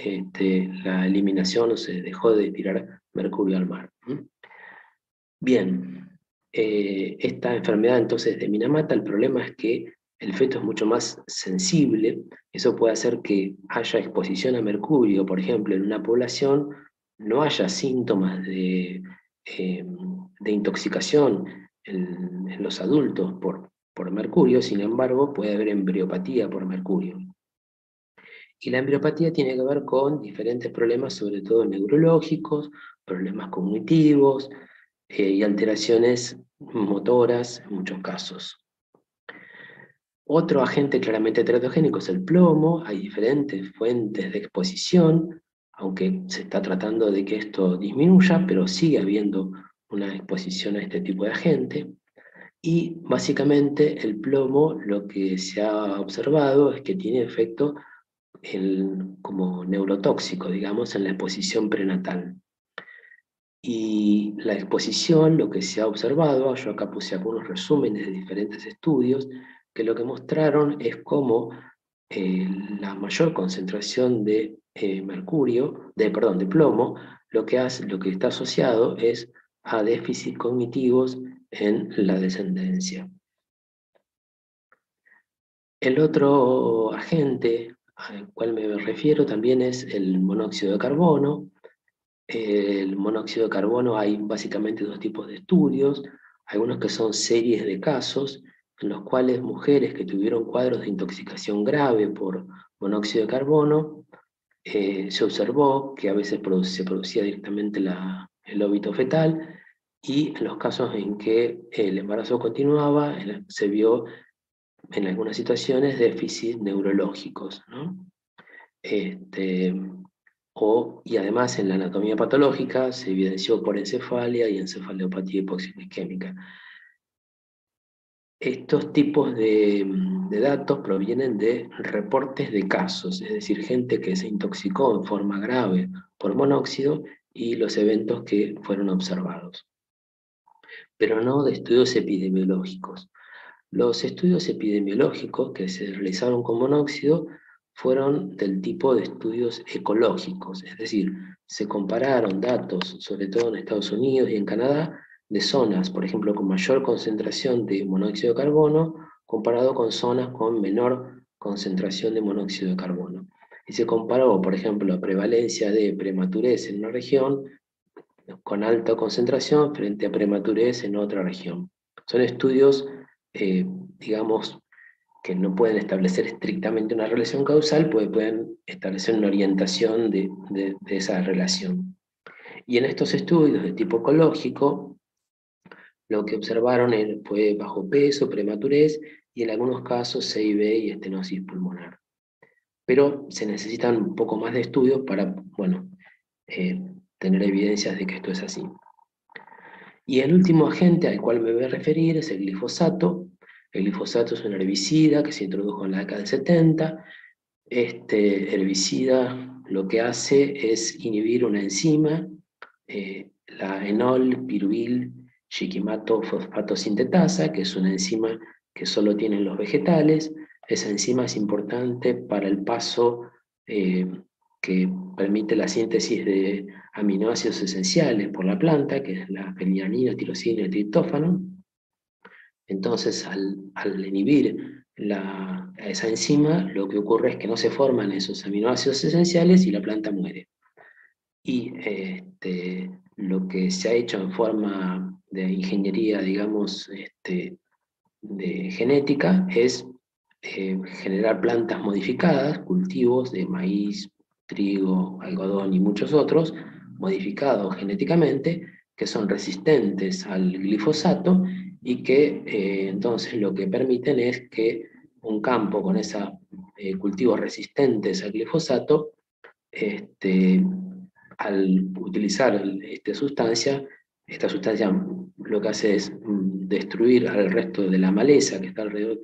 la eliminación o se dejó de tirar mercurio al mar. Bien, esta enfermedad entonces de Minamata, el problema es que el feto es mucho más sensible, eso puede hacer que haya exposición a mercurio, por ejemplo, en una población, no haya síntomas de intoxicación en los adultos por mercurio, sin embargo, puede haber embriopatía por mercurio. Y la embriopatía tiene que ver con diferentes problemas, sobre todo neurológicos, problemas cognitivos y alteraciones motoras en muchos casos. Otro agente claramente teratogénico es el plomo. Hay diferentes fuentes de exposición, aunque se está tratando de que esto disminuya, pero sigue habiendo una exposición a este tipo de agente. Y básicamente el plomo, lo que se ha observado es que tiene efecto como neurotóxico, digamos, en la exposición prenatal. Y la exposición, lo que se ha observado, yo acá puse algunos resúmenes de diferentes estudios, que lo que mostraron es cómo la mayor concentración de de plomo, lo que está asociado es a déficits cognitivos en la descendencia. El otro agente al cual me refiero también es el monóxido de carbono. El monóxido de carbono hay básicamente dos tipos de estudios, algunos que son series de casos, en los cuales mujeres que tuvieron cuadros de intoxicación grave por monóxido de carbono, se observó que a veces se producía directamente el óbito fetal, y en los casos en que el embarazo continuaba, se vio en algunas situaciones déficits neurológicos, ¿no? Y además en la anatomía patológica se evidenció por encefalia y encefalopatía hipoglicémica. Estos tipos de datos provienen de reportes de casos, es decir, gente que se intoxicó en forma grave por monóxido y los eventos que fueron observados, pero no de estudios epidemiológicos. Los estudios epidemiológicos que se realizaron con monóxido fueron del tipo de estudios ecológicos, es decir, se compararon datos, sobre todo en Estados Unidos y en Canadá, de zonas, por ejemplo, con mayor concentración de monóxido de carbono, comparado con zonas con menor concentración de monóxido de carbono. Y se comparó, por ejemplo, la prevalencia de prematurez en una región con alta concentración frente a prematurez en otra región. Son estudios, digamos, que no pueden establecer estrictamente una relación causal, pueden establecer una orientación de esa relación. Y en estos estudios de tipo ecológico, lo que observaron fue bajo peso, prematurez y en algunos casos CIB y estenosis pulmonar. Pero se necesitan un poco más de estudios para, bueno, tener evidencias de que esto es así. Y el último agente al cual me voy a referir es el glifosato. El glifosato es un herbicida que se introdujo en la década del 70. Este herbicida lo que hace es inhibir una enzima, la enol-piruil shikimato-fosfato-sintetasa, que es una enzima que solo tienen los vegetales. Esa enzima es importante para el paso que permite la síntesis de aminoácidos esenciales por la planta, que es la fenilanina, tirosina y triptófano. Entonces, al inhibir esa enzima, lo que ocurre es que no se forman esos aminoácidos esenciales y la planta muere. Y lo que se ha hecho en forma de ingeniería, digamos, de genética, es generar plantas modificadas, cultivos de maíz, trigo, algodón y muchos otros, modificados genéticamente, que son resistentes al glifosato y que entonces lo que permiten es que un campo con esos cultivos resistentes al glifosato, al utilizar esta sustancia lo que hace es destruir al resto de la maleza que está alrededor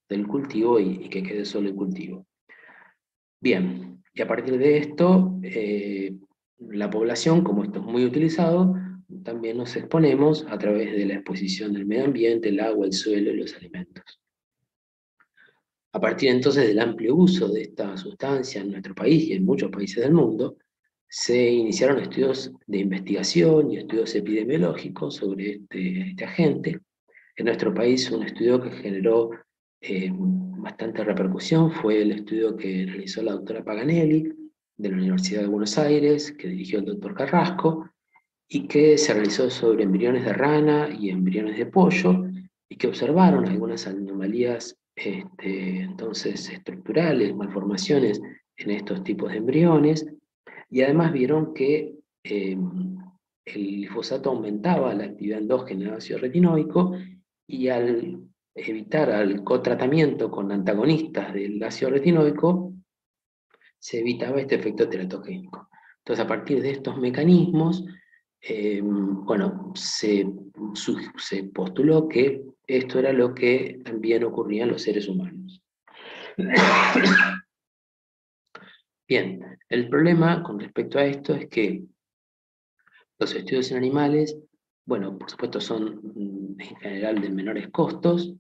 del cultivo y que quede solo el cultivo. Bien, y a partir de esto, la población, como esto es muy utilizado, también nos exponemos a través de la exposición del medio ambiente, el agua, el suelo y los alimentos. A partir entonces del amplio uso de esta sustancia en nuestro país y en muchos países del mundo, se iniciaron estudios de investigación y estudios epidemiológicos sobre este agente. En nuestro país un estudio que generó bastante repercusión fue el estudio que realizó la doctora Paganelli de la Universidad de Buenos Aires, que dirigió el doctor Carrasco, y que se realizó sobre embriones de rana y embriones de pollo, y que observaron algunas anomalías entonces estructurales, malformaciones en estos tipos de embriones, y además vieron que el glifosato aumentaba la actividad endógena del ácido retinoico y al evitar el cotratamiento con antagonistas del ácido retinoico, se evitaba este efecto teratogénico. Entonces, a partir de estos mecanismos, bueno, se postuló que esto era lo que también ocurría en los seres humanos. Bien, el problema con respecto a esto es que los estudios en animales, bueno, por supuesto son en general de menores costos,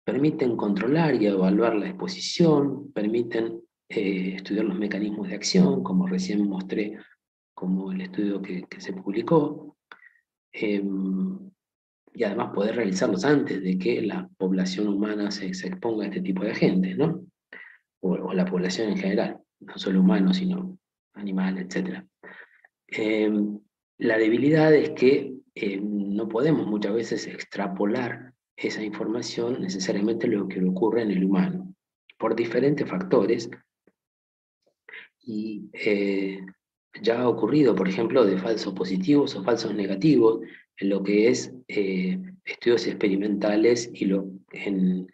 permiten controlar y evaluar la exposición, permiten estudiar los mecanismos de acción, como recién mostré, como el estudio que se publicó, y además poder realizarlos antes de que la población humana se exponga a este tipo de agentes, ¿no? O la población en general, no solo humanos, sino animales, etc. La debilidad es que no podemos muchas veces extrapolar esa información necesariamente lo que ocurre en el humano, por diferentes factores, y ya ha ocurrido, por ejemplo, de falsos positivos o falsos negativos en lo que es estudios experimentales y en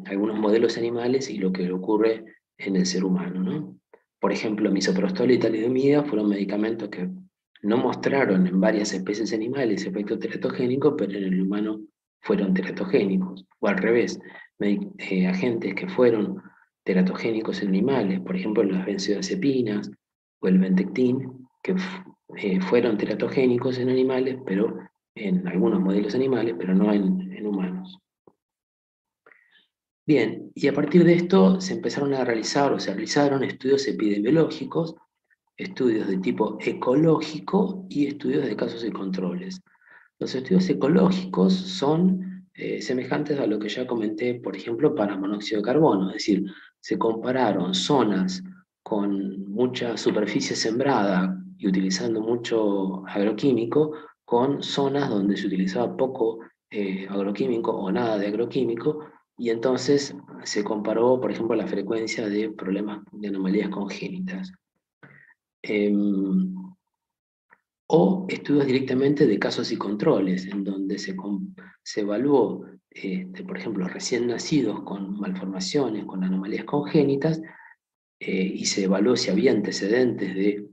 algunos modelos animales y lo que ocurre en el ser humano, ¿no? Por ejemplo, misoprostol y talidomida fueron medicamentos que no mostraron en varias especies animales efecto teratogénico, pero en el humano fueron teratogénicos, o al revés, agentes que fueron teratogénicos en animales, por ejemplo las benzodiazepinas o el Bentectin, que fueron teratogénicos en animales, pero en algunos modelos animales, pero no en humanos. Bien, y a partir de esto se empezaron a realizar, o se realizaron estudios epidemiológicos, estudios de tipo ecológico y estudios de casos y controles. Los estudios ecológicos son semejantes a lo que ya comenté, por ejemplo, para monóxido de carbono, es decir, se compararon zonas con mucha superficie sembrada y utilizando mucho agroquímico con zonas donde se utilizaba poco agroquímico o nada de agroquímico, y entonces se comparó, por ejemplo, la frecuencia de problemas de anomalías congénitas. O estudios directamente de casos y controles, en donde se evaluó, por ejemplo, recién nacidos con malformaciones, con anomalías congénitas, y se evaluó si había antecedentes de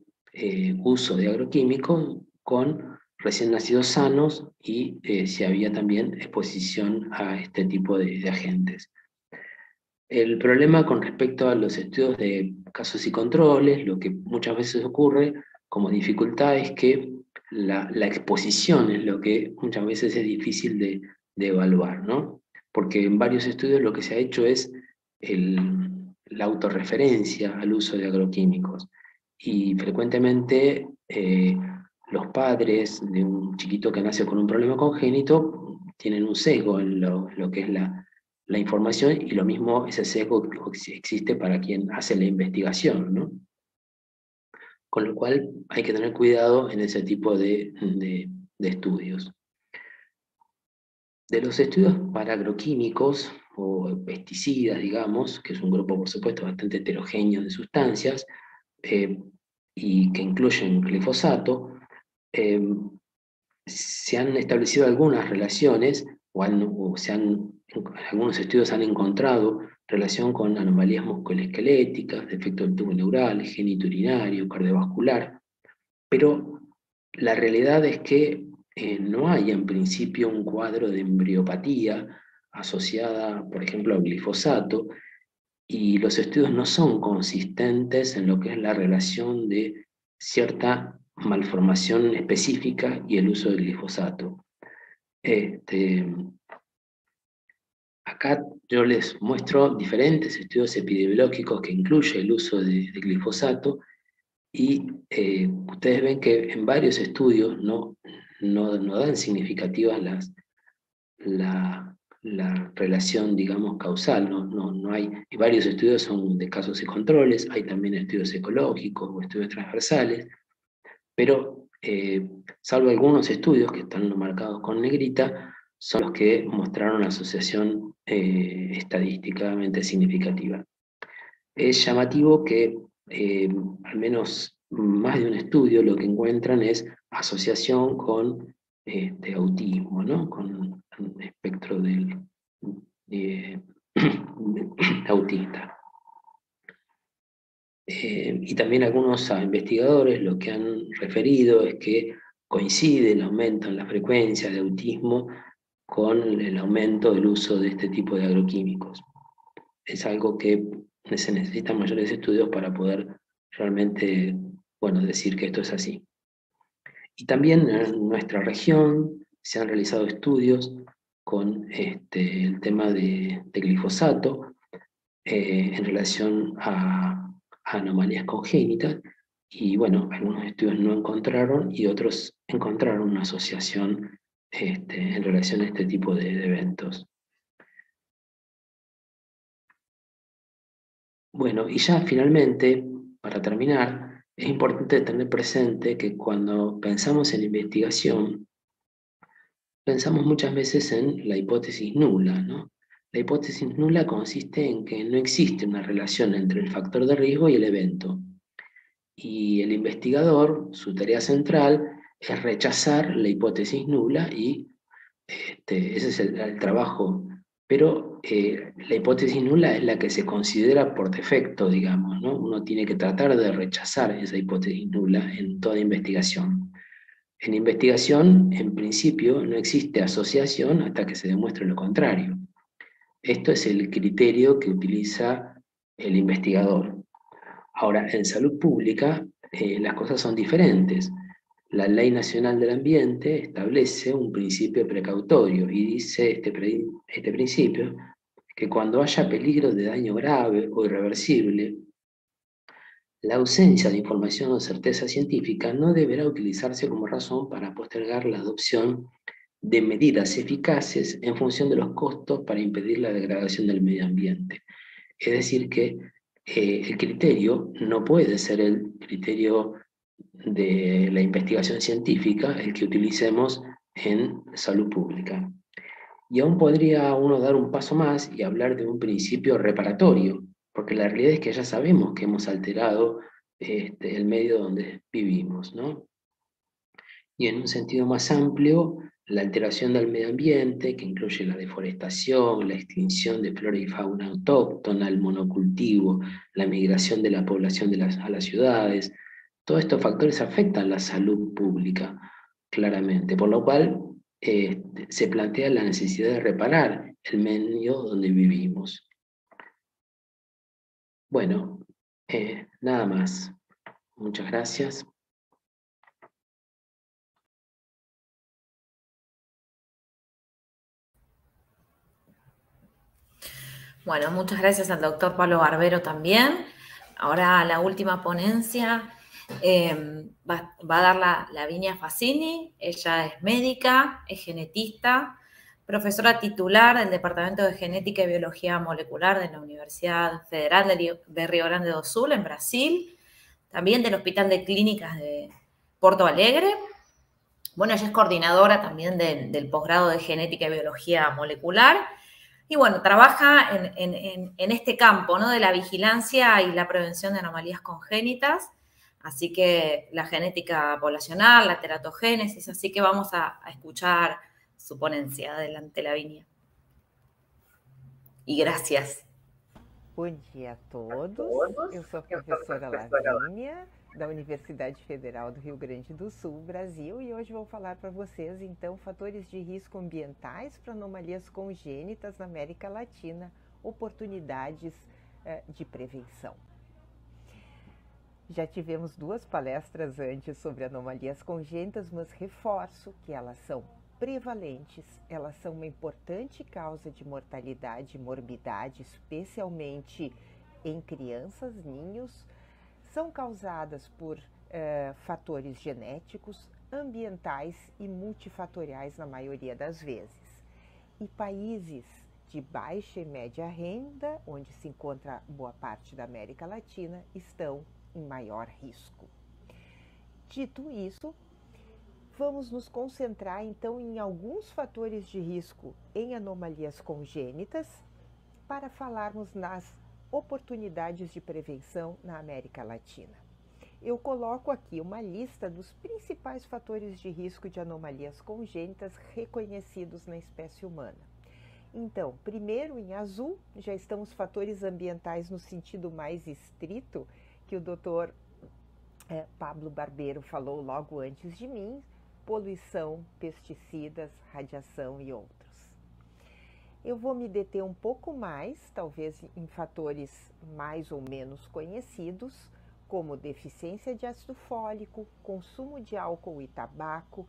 uso de agroquímicos con recién nacidos sanos y si había también exposición a este tipo de agentes. El problema con respecto a los estudios de casos y controles, lo que muchas veces ocurre como dificultad es que la exposición es lo que muchas veces es difícil de evaluar, ¿no? Porque en varios estudios lo que se ha hecho es la autorreferencia al uso de agroquímicos. Y frecuentemente los padres de un chiquito que nace con un problema congénito tienen un sesgo en lo que es la información, y lo mismo ese sesgo existe para quien hace la investigación, ¿no? Con lo cual hay que tener cuidado en ese tipo de estudios. De los estudios para agroquímicos o pesticidas, digamos, que es un grupo por supuesto bastante heterogéneo de sustancias, y que incluyen glifosato, se han establecido algunas relaciones, algunos estudios han encontrado relación con anomalías musculoesqueléticas, defecto del tubo neural, genito urinario, cardiovascular, pero la realidad es que no hay en principio un cuadro de embriopatía asociada, por ejemplo, al glifosato, y los estudios no son consistentes en lo que es la relación de cierta malformación específica y el uso del glifosato. Acá yo les muestro diferentes estudios epidemiológicos que incluyen el uso de glifosato, y ustedes ven que en varios estudios no dan significativas la relación, digamos, causal. No hay, y varios estudios son de casos y controles, hay también estudios ecológicos o estudios transversales, pero salvo algunos estudios que están marcados con negrita, son los que mostraron una asociación estadísticamente significativa. Es llamativo que al menos más de un estudio lo que encuentran es asociación con autismo, ¿no? Con un espectro autista. Y también algunos investigadores lo que han referido es que coincide el aumento en la frecuencia de autismo con el aumento del uso de este tipo de agroquímicos. Es algo que se necesitan mayores estudios para poder realmente, bueno, decir que esto es así. Y también en nuestra región se han realizado estudios con el tema de glifosato en relación a anomalías congénitas, y bueno, algunos estudios no encontraron y otros encontraron una asociación en relación a este tipo de eventos. Bueno, y ya finalmente, para terminar, es importante tener presente que cuando pensamos en investigación, pensamos muchas veces en la hipótesis nula, ¿no? La hipótesis nula consiste en que no existe una relación entre el factor de riesgo y el evento. Y el investigador, su tarea central es rechazar la hipótesis nula, y ese es el trabajo. Pero la hipótesis nula es la que se considera por defecto, digamos, ¿no? Uno tiene que tratar de rechazar esa hipótesis nula en toda investigación. En investigación, en principio, no existe asociación hasta que se demuestre lo contrario. Esto es el criterio que utiliza el investigador. Ahora, en salud pública, las cosas son diferentes. La Ley Nacional del Ambiente establece un principio precautorio y dice este principio que cuando haya peligro de daño grave o irreversible, la ausencia de información o certeza científica no deberá utilizarse como razón para postergar la adopción de medidas eficaces en función de los costos para impedir la degradación del medio ambiente. Es decir, que el criterio no puede ser el criterio de la investigación científica el que utilicemos en salud pública. Y aún podría uno dar un paso más y hablar de un principio reparatorio, porque la realidad es que ya sabemos que hemos alterado el medio donde vivimos, ¿no? Y en un sentido más amplio, la alteración del medio ambiente, que incluye la deforestación, la extinción de flora y fauna autóctona, el monocultivo, la migración de la población a las ciudades, todos estos factores afectan la salud pública, claramente, por lo cual se plantea la necesidad de reparar el medio donde vivimos. Bueno, nada más. Muchas gracias. Bueno, muchas gracias al doctor Pablo Barbero también. Ahora la última ponencia va a dar Lavinia Fassini. Ella es médica, es genetista, profesora titular del Departamento de Genética y Biología Molecular de la Universidad Federal de Río Grande do Sul, en Brasil, también del Hospital de Clínicas de Porto Alegre. Bueno, ella es coordinadora también del posgrado de Genética y Biología Molecular. Y bueno, trabaja en este campo, ¿no? De la vigilancia y la prevención de anomalías congénitas. Así que la genética poblacional, la teratogénesis, así que vamos a escuchar su ponencia. Adelante, Lavinia. Y gracias. Bom dia a todos. Eu sou a professora Lavínia, da Universidade Federal do Rio Grande do Sul, Brasil, e hoje vou falar para vocês, então, fatores de risco ambientais para anomalias congênitas na América Latina, oportunidades de prevenção. Já tivemos 2 palestras antes sobre anomalias congênitas, mas reforço que elas são prevalentes, elas são uma importante causa de mortalidade e morbidade, especialmente em crianças, ninhos, são causadas por fatores genéticos, ambientais e multifatoriais na maioria das vezes. E países de baixa e média renda, onde se encontra boa parte da América Latina, estão em maior risco. Dito isso, vamos nos concentrar, então, em alguns fatores de risco em anomalias congênitas para falarmos nas oportunidades de prevenção na América Latina. Eu coloco aqui uma lista dos principais fatores de risco de anomalias congênitas reconhecidos na espécie humana. Então, primeiro, em azul, já estão os fatores ambientais no sentido mais estrito, que o Dr. Pablo Barbero falou logo antes de mim: poluição, pesticidas, radiação e outros. Eu vou me deter um pouco mais, talvez em fatores mais ou menos conhecidos, como deficiência de ácido fólico, consumo de álcool e tabaco,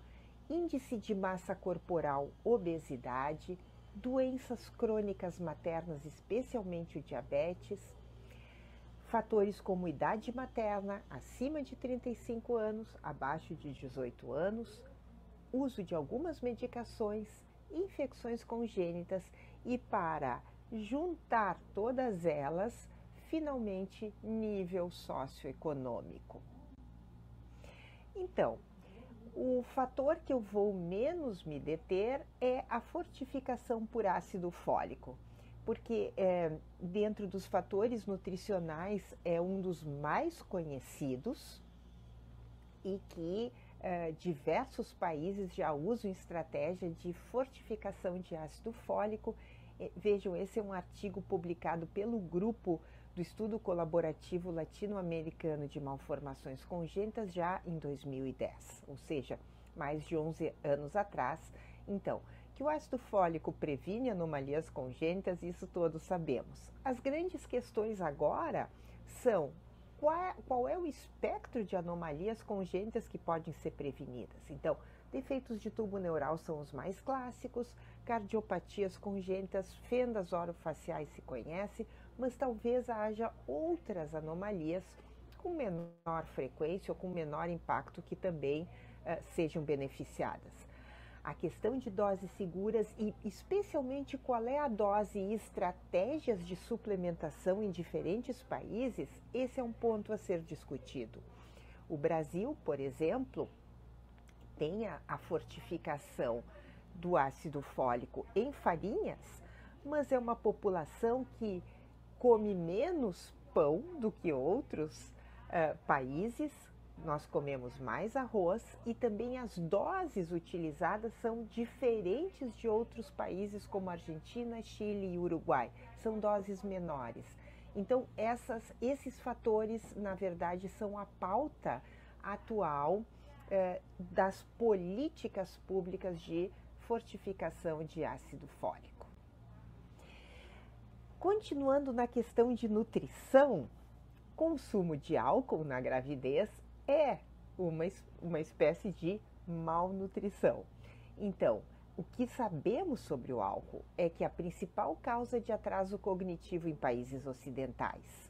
índice de massa corporal, obesidade, doenças crônicas maternas, especialmente o diabetes, fatores como idade materna, acima de 35 anos, abaixo de 18 anos, uso de algumas medicações, infecções congênitas e, para juntar todas elas, finalmente, nível socioeconômico. Então, o fator que eu vou menos me deter é a fortificação por ácido fólico, porque dentro dos fatores nutricionais é um dos mais conhecidos e que diversos países já usam estratégia de fortificação de ácido fólico. Vejam, esse é um artigo publicado pelo grupo do Estudo Colaborativo Latino-Americano de Malformações Congênitas já em 2010, ou seja, mais de 11 anos atrás. Então, que o ácido fólico previne anomalias congênitas, isso todos sabemos. As grandes questões agora são: qual é o espectro de anomalias congênitas que podem ser prevenidas? Então, Defeitos de tubo neural são os mais clássicos, cardiopatias congênitas, fendas orofaciais se conhece, mas talvez haja outras anomalias com menor frequência ou com menor impacto que também sejam beneficiadas. A questão de doses seguras e especialmente qual é a dose e estratégias de suplementação em diferentes países, esse é um ponto a ser discutido. O Brasil, por exemplo, tem a fortificação do ácido fólico em farinhas, mas é uma população que come menos pão do que outros países. Nós comemos mais arroz e também as doses utilizadas são diferentes de outros países como Argentina, Chile e Uruguai. São doses menores. Então, esses fatores, na verdade, são a pauta atual das políticas públicas de fortificação de ácido fólico. Continuando na questão de nutrição, consumo de álcool na gravidez é uma espécie de malnutrição. Então, o que sabemos sobre o álcool é que a principal causa de atraso cognitivo em países ocidentais.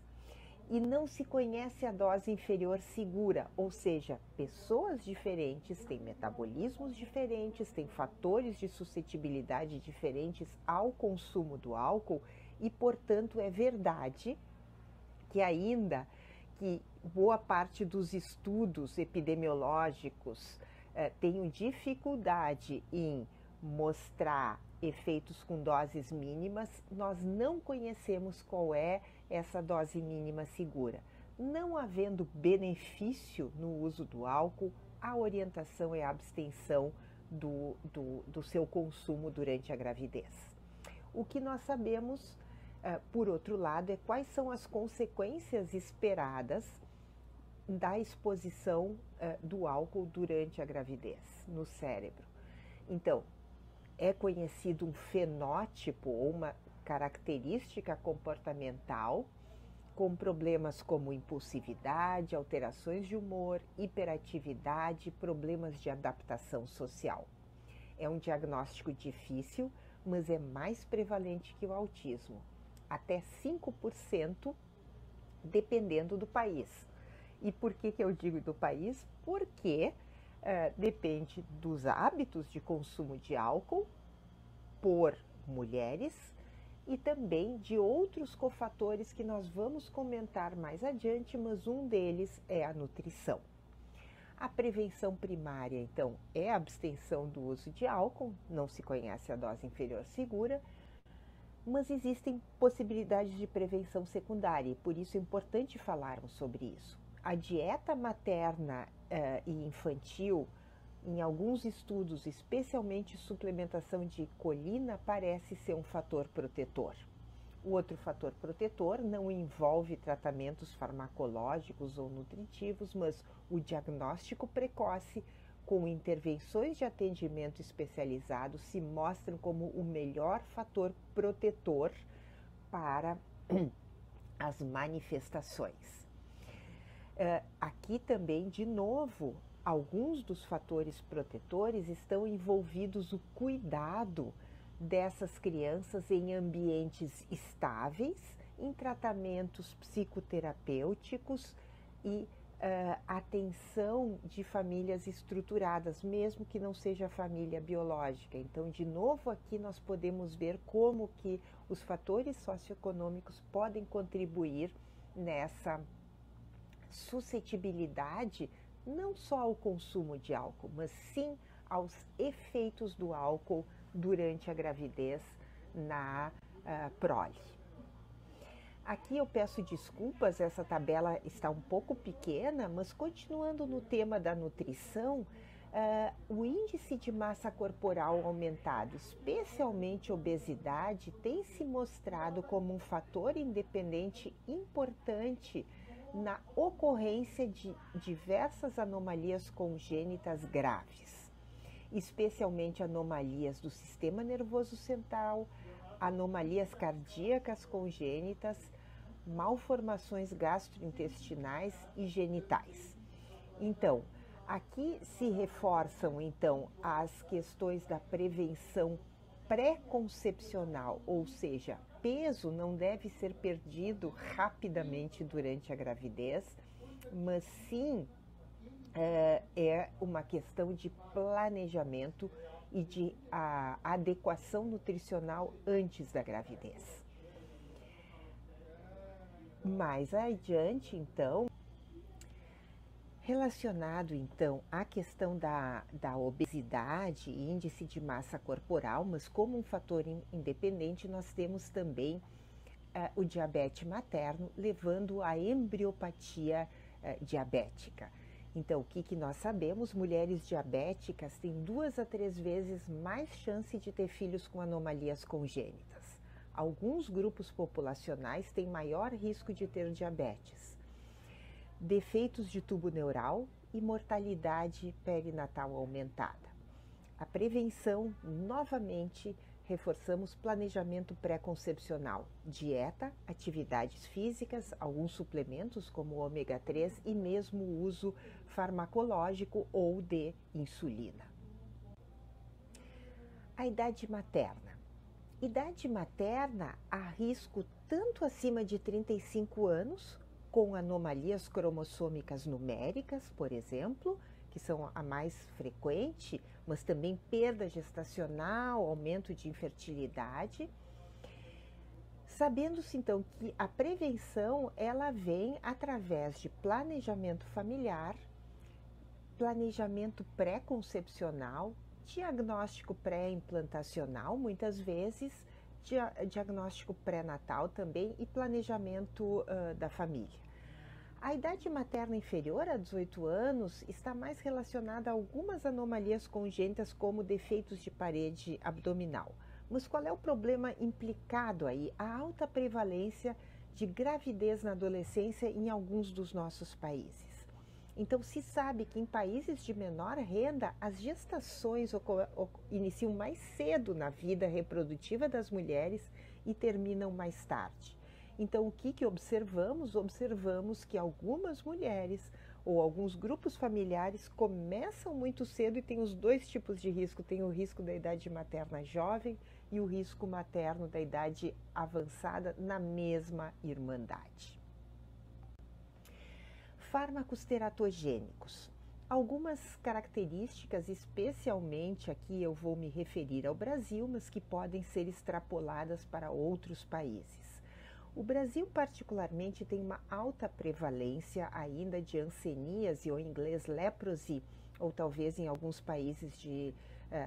E não se conhece a dose inferior segura, ou seja, pessoas diferentes têm metabolismos diferentes, têm fatores de suscetibilidade diferentes ao consumo do álcool e, portanto, é verdade que ainda que boa parte dos estudos epidemiológicos tenham dificuldade em mostrar efeitos com doses mínimas, nós não conhecemos qual é essa dose mínima segura. Não havendo benefício no uso do álcool, a orientação é a abstenção do seu consumo durante a gravidez. O que nós sabemos, por outro lado, é quais são as consequências esperadas da exposição do álcool durante a gravidez no cérebro. Então, é conhecido um fenótipo ou uma característica comportamental com problemas como impulsividade, alterações de humor, hiperatividade, problemas de adaptação social. É um diagnóstico difícil, mas é mais prevalente que o autismo, até 5%, dependendo do país. E por que eu digo do país? Porque depende dos hábitos de consumo de álcool por mulheres e também de outros cofatores que nós vamos comentar mais adiante, mas um deles é a nutrição. A prevenção primária, então, é a abstenção do uso de álcool, não se conhece a dose inferior segura, mas existem possibilidades de prevenção secundária e por isso é importante falarmos sobre isso. A dieta materna e infantil, em alguns estudos, especialmente suplementação de colina, parece ser um fator protetor. O outro fator protetor não envolve tratamentos farmacológicos ou nutritivos, mas o diagnóstico precoce com intervenções de atendimento especializado se mostram como o melhor fator protetor para as manifestações. Aqui também, de novo, alguns dos fatores protetores estão envolvidos o cuidado dessas crianças em ambientes estáveis, em tratamentos psicoterapêuticos e atenção de famílias estruturadas, mesmo que não seja a família biológica. Então, de novo, aqui nós podemos ver como que os fatores socioeconômicos podem contribuir nessa suscetibilidade não só ao consumo de álcool, mas sim aos efeitos do álcool durante a gravidez na prole. Aqui eu peço desculpas, essa tabela está um pouco pequena, mas continuando no tema da nutrição, o índice de massa corporal aumentado, especialmente obesidade, tem se mostrado como um fator independente importante na ocorrência de diversas anomalias congênitas graves, especialmente anomalias do sistema nervoso central, anomalias cardíacas congênitas, malformações gastrointestinais e genitais. Então, Aqui se reforçam, então, as questões da prevenção pré-concepcional, ou seja, peso não deve ser perdido rapidamente durante a gravidez, mas sim é uma questão de planejamento e de adequação nutricional antes da gravidez. Mais adiante, então, relacionado então à questão da obesidade e índice de massa corporal, mas como um fator independente, nós temos também o diabetes materno, levando à embriopatia diabética. Então, o que nós sabemos? Mulheres diabéticas têm 2 a 3 vezes mais chance de ter filhos com anomalias congênitas. Alguns grupos populacionais têm maior risco de ter diabetes. Defeitos de tubo neural e mortalidade perinatal aumentada. A prevenção, novamente, reforçamos planejamento pré-concepcional, dieta, atividades físicas, alguns suplementos como o ômega 3 e mesmo o uso farmacológico ou de insulina. A idade materna. Idade materna há risco tanto acima de 35 anos, com anomalias cromossômicas numéricas, por exemplo, que são a mais frequente, mas também perda gestacional, aumento de infertilidade. Sabendo-se então que a prevenção ela vem através de planejamento familiar, planejamento pré-concepcional, diagnóstico pré-implantacional, muitas vezes, diagnóstico pré-natal também e planejamento da família. A idade materna inferior a 18 anos está mais relacionada a algumas anomalias congênitas como defeitos de parede abdominal. Mas qual é o problema implicado aí? A alta prevalência de gravidez na adolescência em alguns dos nossos países. Então, se sabe que em países de menor renda, as gestações iniciam mais cedo na vida reprodutiva das mulheres e terminam mais tarde. Então, o que observamos? Observamos que algumas mulheres ou alguns grupos familiares começam muito cedo e tem os 2 tipos de risco. Tem o risco da idade materna jovem e o risco materno da idade avançada na mesma irmandade. Fármacos teratogênicos. Algumas características, especialmente aqui eu vou me referir ao Brasil, mas que podem ser extrapoladas para outros países. O Brasil, particularmente, tem uma alta prevalência ainda de hanseníase, ou em inglês leprosy, ou talvez em alguns países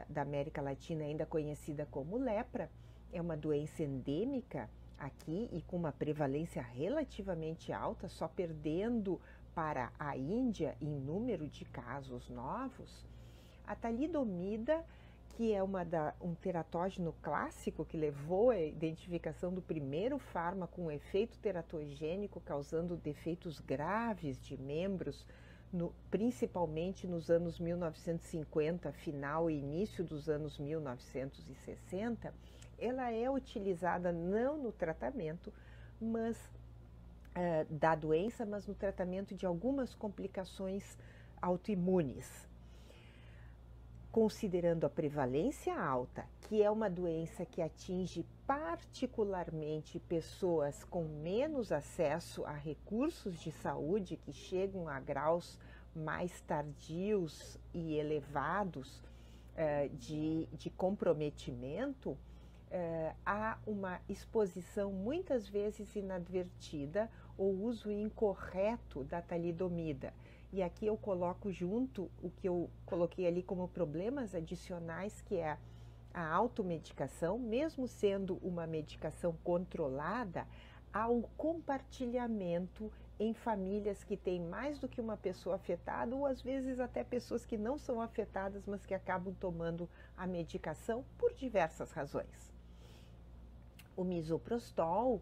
da América Latina ainda conhecida como lepra. É uma doença endêmica aqui e com uma prevalência relativamente alta, só perdendo para a Índia em número de casos novos. A talidomida, que é um teratógeno clássico que levou à identificação do primeiro fármaco com efeito teratogênico, causando defeitos graves de membros, principalmente nos anos 1950, final e início dos anos 1960, ela é utilizada não no tratamento, da doença, mas no tratamento de algumas complicações autoimunes. Considerando a prevalência alta, que é uma doença que atinge particularmente pessoas com menos acesso a recursos de saúde, que chegam a graus mais tardios e elevados de comprometimento, há uma exposição muitas vezes inadvertida ou uso incorreto da talidomida. E aqui eu coloco junto o que eu coloquei ali como problemas adicionais, que é a automedicação, mesmo sendo uma medicação controlada, há um compartilhamento em famílias que têm mais do que uma pessoa afetada, ou às vezes até pessoas que não são afetadas, mas que acabam tomando a medicação por diversas razões. O misoprostol,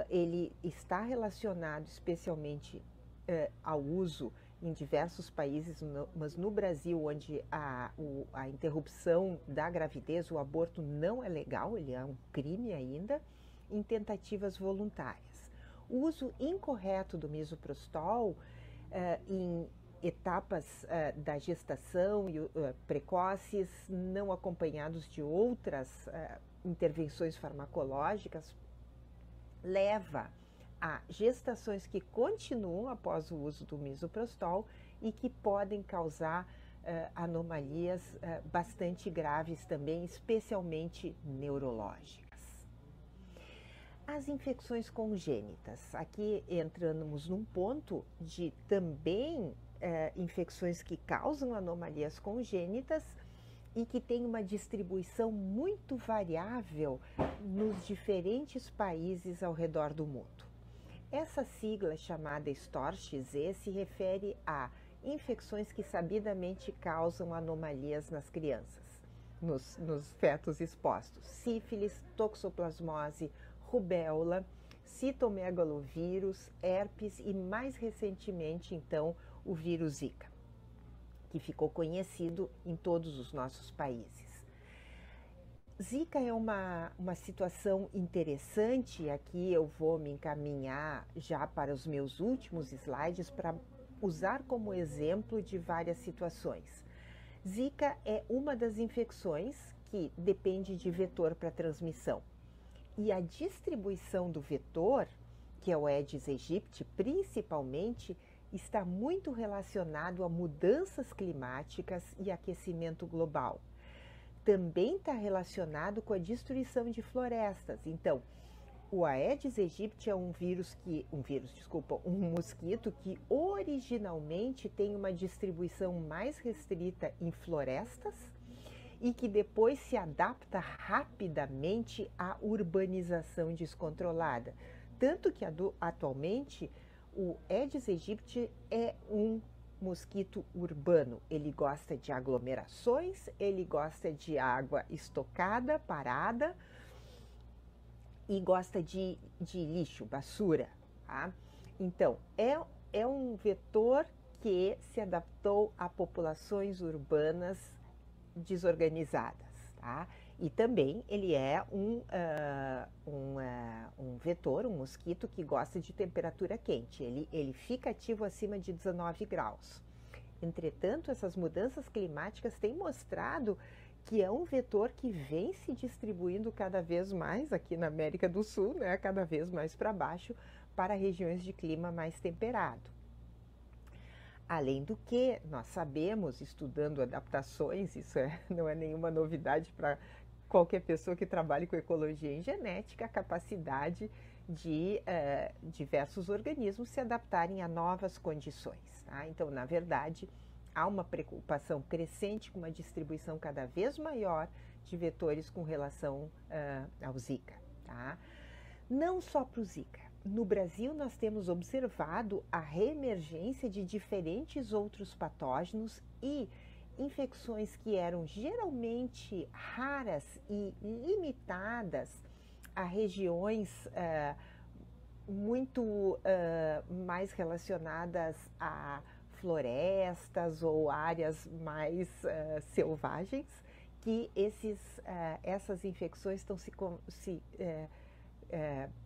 ele está relacionado especialmente ao uso em diversos países, mas no Brasil, onde a interrupção da gravidez, o aborto não é legal, ele é um crime ainda, em tentativas voluntárias. O uso incorreto do misoprostol em etapas da gestação precoces, não acompanhados de outras intervenções farmacológicas, leva a gestações que continuam após o uso do misoprostol e que podem causar anomalias bastante graves também, especialmente neurológicas. As infecções congênitas. Aqui entramos num ponto de também infecções que causam anomalias congênitas e que tem uma distribuição muito variável nos diferentes países ao redor do mundo. Essa sigla chamada STOR-XZ se refere a infecções que sabidamente causam anomalias nas crianças, nos fetos expostos. Sífilis, toxoplasmose, rubéola, citomegalovírus, herpes e mais recentemente então o vírus Zika, que ficou conhecido em todos os nossos países. Zika é uma situação interessante, aqui eu vou me encaminhar já para os meus últimos slides para usar como exemplo de várias situações. Zika é uma das infecções que depende de vetor para transmissão. E a distribuição do vetor, que é o Aedes aegypti, principalmente, está muito relacionado a mudanças climáticas e aquecimento global. Também está relacionado com a destruição de florestas. Então, o Aedes aegypti é um mosquito que originalmente tem uma distribuição mais restrita em florestas e que depois se adapta rapidamente à urbanização descontrolada. Tanto que atualmente o Aedes aegypti é um mosquito urbano. Ele gosta de aglomerações, ele gosta de água estocada, parada, e gosta de lixo, basura. Tá? Então, é um vetor que se adaptou a populações urbanas desorganizadas. Tá? E também ele é um vetor, um mosquito que gosta de temperatura quente. Ele fica ativo acima de 19 graus. Entretanto, essas mudanças climáticas têm mostrado que é um vetor que vem se distribuindo cada vez mais aqui na América do Sul, né, cada vez mais para baixo, para regiões de clima mais temperado. Além do que, nós sabemos, estudando adaptações, isso não é nenhuma novidade para qualquer pessoa que trabalhe com ecologia em genética, a capacidade de diversos organismos se adaptarem a novas condições. Tá? Então, na verdade, há uma preocupação crescente com uma distribuição cada vez maior de vetores com relação ao Zika. Tá? Não só para o Zika. No Brasil, nós temos observado a reemergência de diferentes outros patógenos e infecções que eram geralmente raras e limitadas a regiões muito mais relacionadas a florestas ou áreas mais selvagens, que essas infecções estão se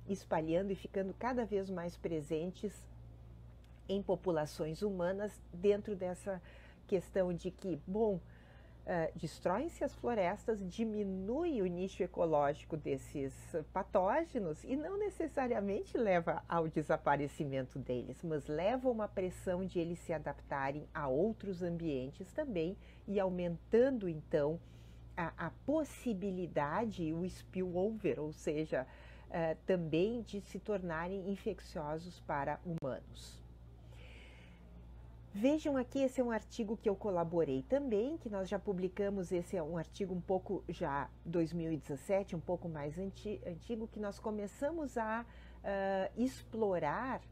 espalhando e ficando cada vez mais presentes em populações humanas dentro dessa questão de que, destroem-se as florestas, diminui o nicho ecológico desses patógenos e não necessariamente leva ao desaparecimento deles, mas leva a uma pressão de eles se adaptarem a outros ambientes também e aumentando então a possibilidade, o spillover, ou seja, também de se tornarem infecciosos para humanos. Vejam aqui, esse é um artigo que eu colaborei também, que nós já publicamos, esse é um artigo um pouco já 2017, um pouco mais antigo, que nós começamos a explorar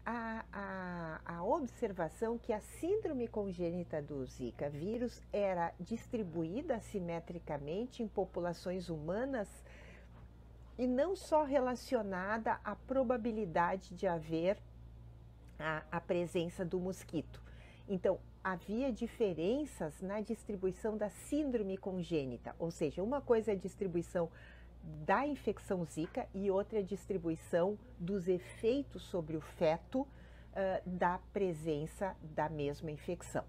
a observação que a síndrome congênita do Zika vírus era distribuída assimetricamente em populações humanas e não só relacionada à probabilidade de haver a presença do mosquito. Então, havia diferenças na distribuição da síndrome congênita, ou seja, uma coisa é a distribuição da infecção Zika e outra é a distribuição dos efeitos sobre o feto da presença da mesma infecção.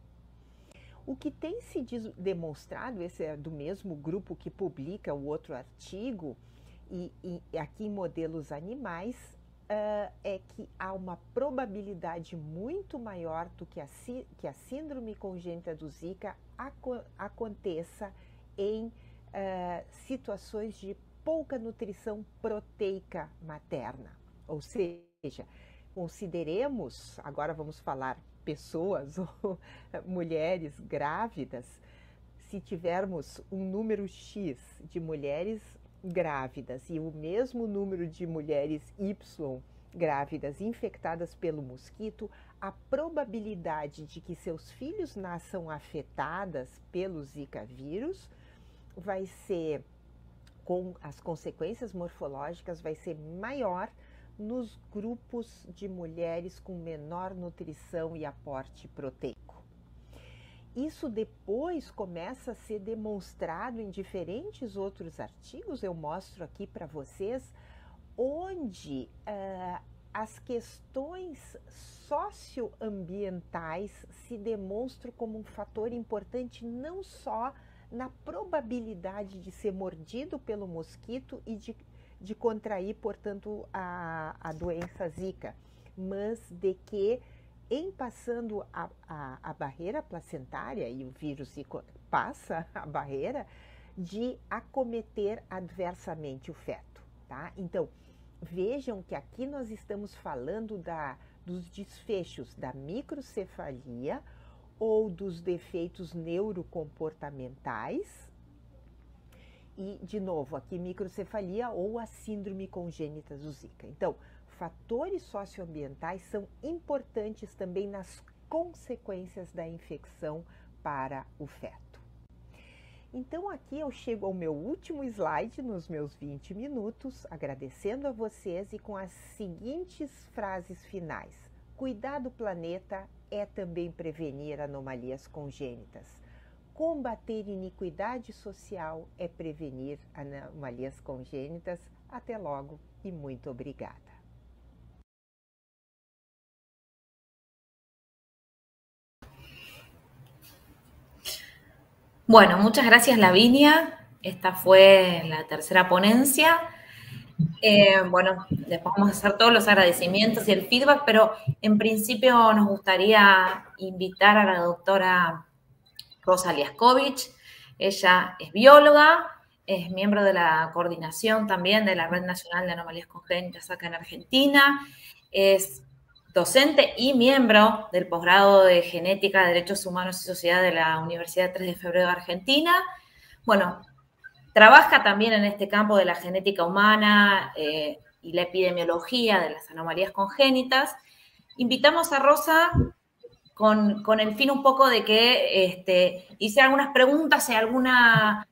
O que tem se demonstrado, esse é do mesmo grupo que publica o outro artigo, e aqui em modelos animais, é que há uma probabilidade muito maior do que a síndrome congênita do Zika aconteça em situações de pouca nutrição proteica materna. Ou seja, consideremos, agora vamos falar pessoas ou mulheres grávidas, se tivermos um número X de mulheres grávidas e o mesmo número de mulheres Y grávidas infectadas pelo mosquito, a probabilidade de que seus filhos nasçam afetadas pelo Zika vírus vai ser, com as consequências morfológicas, vai ser maior nos grupos de mulheres com menor nutrição e aporte proteico. Isso depois começa a ser demonstrado em diferentes outros artigos, eu mostro aqui para vocês, onde as questões socioambientais se demonstram como um fator importante não só na probabilidade de ser mordido pelo mosquito e de contrair, portanto, a doença Zika, mas de que, em passando a barreira placentária, e o vírus passa a barreira, de acometer adversamente o feto, tá? Então, vejam que aqui nós estamos falando dos desfechos da microcefalia ou dos defeitos neurocomportamentais, e, de novo, aqui microcefalia ou a síndrome congênita do Zika. Então, fatores socioambientais são importantes também nas consequências da infecção para o feto. Então, aqui eu chego ao meu último slide nos meus 20 minutos, agradecendo a vocês e com as seguintes frases finais. Cuidar do planeta é também prevenir anomalias congênitas. Combater iniquidade social é prevenir anomalias congênitas. Até logo e muito obrigada. Bueno, muchas gracias, Lavinia. Esta fue la tercera ponencia. Bueno, después vamos a hacer todos los agradecimientos y el feedback, pero en principio nos gustaría invitar a la doctora Rosa Liaskovich. Ella es bióloga, es miembro de la coordinación también de la Red Nacional de Anomalías Congénitas acá en Argentina, es docente y miembro del posgrado de Genética, Derechos Humanos y Sociedad de la Universidad 3 de Febrero de Argentina. Bueno, trabaja también en este campo de la genética humana y la epidemiología de las anomalías congénitas. Invitamos a Rosa con el fin un poco de que hice algunas preguntas y alguna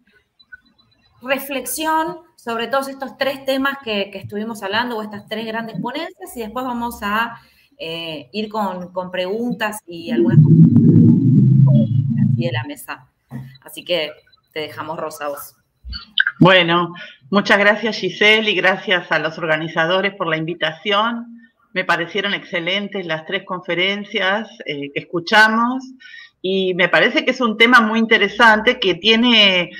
reflexión sobre todos estos tres temas que estuvimos hablando, o estas tres grandes ponencias, y después vamos a ir con preguntas y algunas de la mesa. Así que te dejamos, Rosa, vos. Bueno, muchas gracias, Giselle, y gracias a los organizadores por la invitación. Me parecieron excelentes las tres conferencias que escuchamos, y me parece que es un tema muy interesante que tiene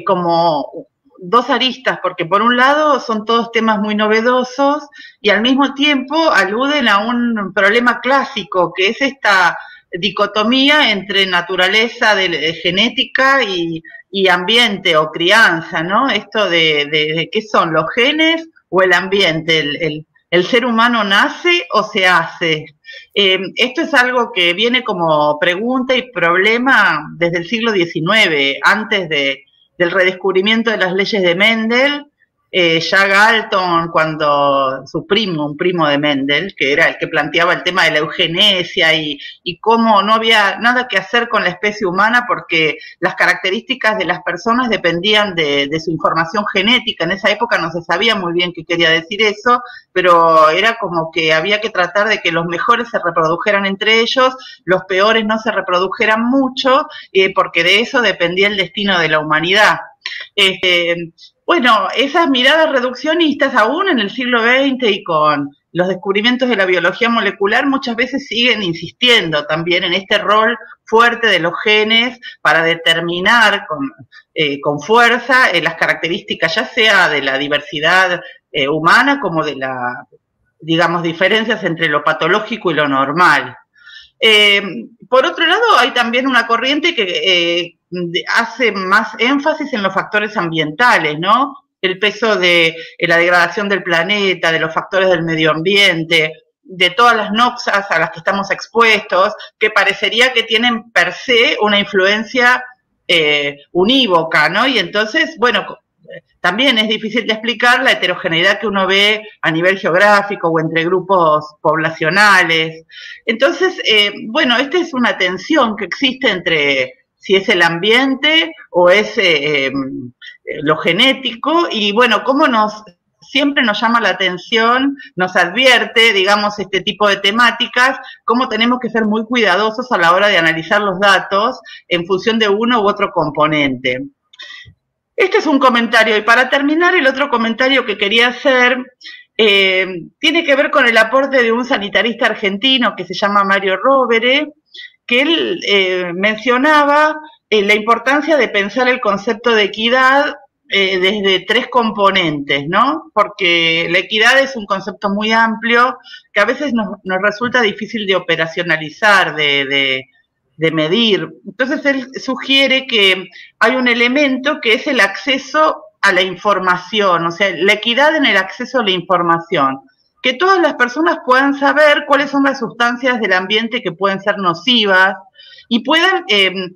como dos aristas, porque por un lado son todos temas muy novedosos y al mismo tiempo aluden a un problema clásico, que es esta dicotomía entre naturaleza de genética y ambiente o crianza, ¿no? Esto de ¿qué son los genes o el ambiente? ¿El ser humano nace o se hace? Esto es algo que viene como pregunta y problema desde el siglo XIX, antes del redescubrimiento de las leyes de Mendel. Ya Galton, cuando su primo, un primo de Mendel, que era el que planteaba el tema de la eugenesia y cómo no había nada que hacer con la especie humana porque las características de las personas dependían de su información genética. En esa época no se sabía muy bien qué quería decir eso, pero era como que había que tratar de que los mejores se reprodujeran entre ellos, los peores no se reprodujeran mucho, porque de eso dependía el destino de la humanidad. Bueno, esas miradas reduccionistas aún en el siglo XX y con los descubrimientos de la biología molecular muchas veces siguen insistiendo también en este rol fuerte de los genes para determinar con fuerza las características ya sea de la diversidad humana como de la, digamos, diferencias entre lo patológico y lo normal. Por otro lado, hay también una corriente que hace más énfasis en los factores ambientales, ¿no? El peso de la degradación del planeta, de los factores del medio ambiente, de todas las noxas a las que estamos expuestos, que parecería que tienen per se una influencia unívoca, ¿no? Y entonces, bueno, también es difícil de explicar la heterogeneidad que uno ve a nivel geográfico o entre grupos poblacionales. Entonces, bueno, esta es una tensión que existe entre si es el ambiente o es lo genético y, bueno, cómo siempre nos llama la atención, nos advierte, digamos, este tipo de temáticas, cómo tenemos que ser muy cuidadosos a la hora de analizar los datos en función de uno u otro componente. Este es un comentario, y para terminar, el otro comentario que quería hacer tiene que ver con el aporte de un sanitarista argentino que se llama Mario Rovere, que él mencionaba la importancia de pensar el concepto de equidad desde tres componentes, ¿no? Porque la equidad es un concepto muy amplio que a veces nos resulta difícil de operacionalizar, de medir. Entonces él sugiere que hay un elemento que es el acceso a la información, o sea, la equidad en el acceso a la información. Que todas las personas puedan saber cuáles son las sustancias del ambiente que pueden ser nocivas y puedan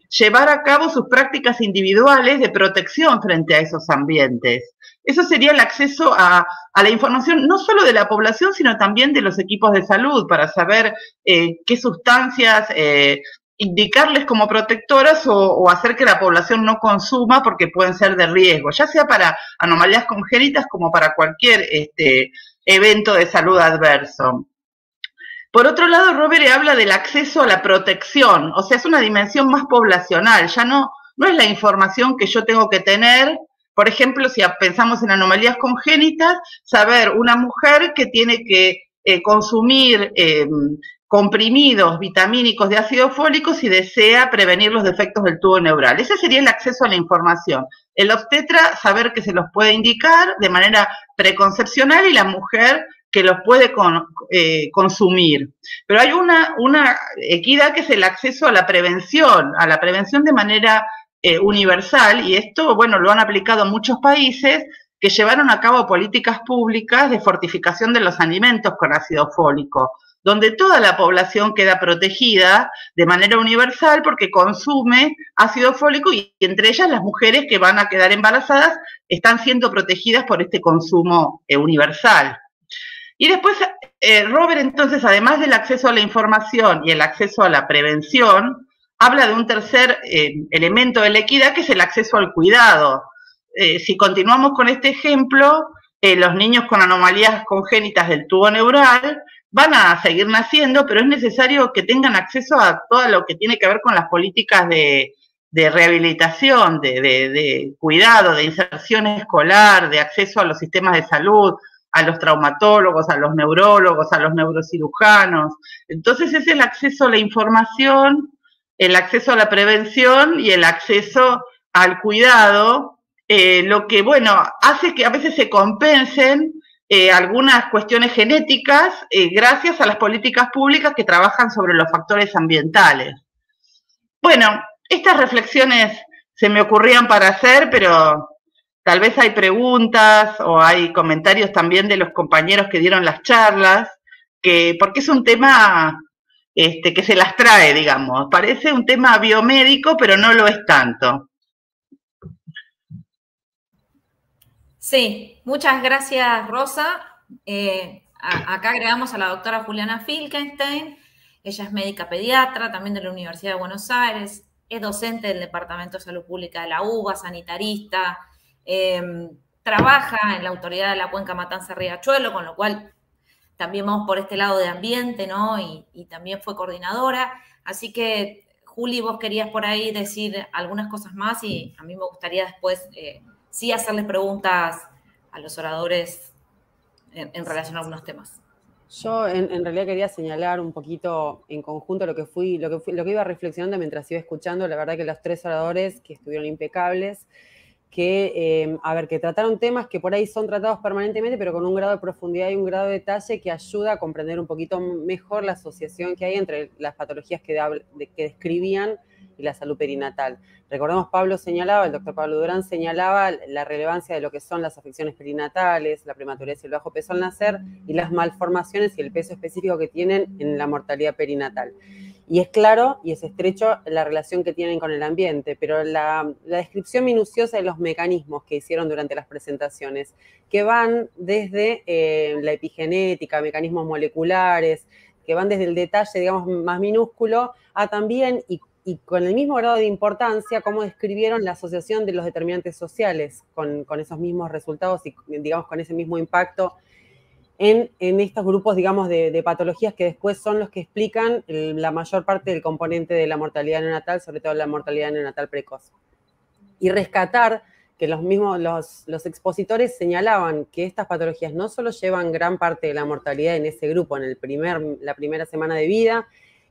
llevar a cabo sus prácticas individuales de protección frente a esos ambientes. Eso sería el acceso a la información, no solo de la población, sino también de los equipos de salud, para saber qué sustancias indicarles como protectoras o hacer que la población no consuma porque pueden ser de riesgo, ya sea para anomalías congénitas como para cualquier evento de salud adverso. Por otro lado, Rovere habla del acceso a la protección, o sea, es una dimensión más poblacional, ya no es la información que yo tengo que tener. Por ejemplo, si pensamos en anomalías congénitas, saber una mujer que tiene que consumir comprimidos vitamínicos de ácido fólico si desea prevenir los defectos del tubo neural. Ese sería el acceso a la información. El obstetra, saber que se los puede indicar de manera preconcepcional y la mujer que los puede consumir. Pero hay una equidad que es el acceso a la prevención de manera universal, y esto, bueno, lo han aplicado muchos países que llevaron a cabo políticas públicas de fortificación de los alimentos con ácido fólico, donde toda la población queda protegida de manera universal porque consume ácido fólico y entre ellas las mujeres que van a quedar embarazadas están siendo protegidas por este consumo universal. Y después, Robert, entonces, además del acceso a la información y el acceso a la prevención, habla de un tercer elemento de la equidad, que es el acceso al cuidado. Si continuamos con este ejemplo, los niños con anomalías congénitas del tubo neural van a seguir naciendo, pero es necesario que tengan acceso a todo lo que tiene que ver con las políticas de rehabilitación, de cuidado, de inserción escolar, de acceso a los sistemas de salud, a los traumatólogos, a los neurólogos, a los neurocirujanos. Entonces es el acceso a la información, el acceso a la prevención y el acceso al cuidado, lo que, bueno, hace que a veces se compensen algunas cuestiones genéticas gracias a las políticas públicas que trabajan sobre los factores ambientales. Bueno, estas reflexiones se me ocurrían para hacer, pero tal vez hay preguntas o hay comentarios también de los compañeros que dieron las charlas, porque es un tema que se las trae, digamos. Parece un tema biomédico, pero no lo es tanto. Sí, muchas gracias, Rosa. Acá agregamos a la doctora Juliana Filkenstein. Ella es médica pediatra, también de la Universidad de Buenos Aires, es docente del Departamento de Salud Pública de la UBA, sanitarista, trabaja en la Autoridad de la Cuenca Matanza-Riachuelo, con lo cual también vamos por este lado de ambiente, ¿no? Y también fue coordinadora. Así que, Juli, vos querías por ahí decir algunas cosas más y a mí me gustaría después sí hacerles preguntas a los oradores en relación a algunos temas. Yo en realidad quería señalar un poquito en conjunto lo que iba reflexionando mientras iba escuchando. La verdad que los 3 oradores que estuvieron impecables, que trataron temas que por ahí son tratados permanentemente, pero con un grado de profundidad y un grado de detalle que ayuda a comprender un poquito mejor la asociación que hay entre las patologías que describían y la salud perinatal. Recordemos, el doctor Pablo Durán señalaba la relevancia de lo que son las afecciones perinatales, la prematurez y el bajo peso al nacer, y las malformaciones y el peso específico que tienen en la mortalidad perinatal. Y es claro y es estrecho la relación que tienen con el ambiente, pero la descripción minuciosa de los mecanismos que hicieron durante las presentaciones, que van desde la epigenética, mecanismos moleculares, que van desde el detalle, digamos, más minúsculo, a también, y con el mismo grado de importancia, cómo describieron la asociación de los determinantes sociales con esos mismos resultados y, digamos, con ese mismo impacto en estos grupos, digamos, de patologías que después son los que explican la mayor parte del componente de la mortalidad neonatal, sobre todo la mortalidad neonatal precoz. Y rescatar que los expositores señalaban que estas patologías no solo llevan gran parte de la mortalidad en ese grupo, en la primera semana de vida,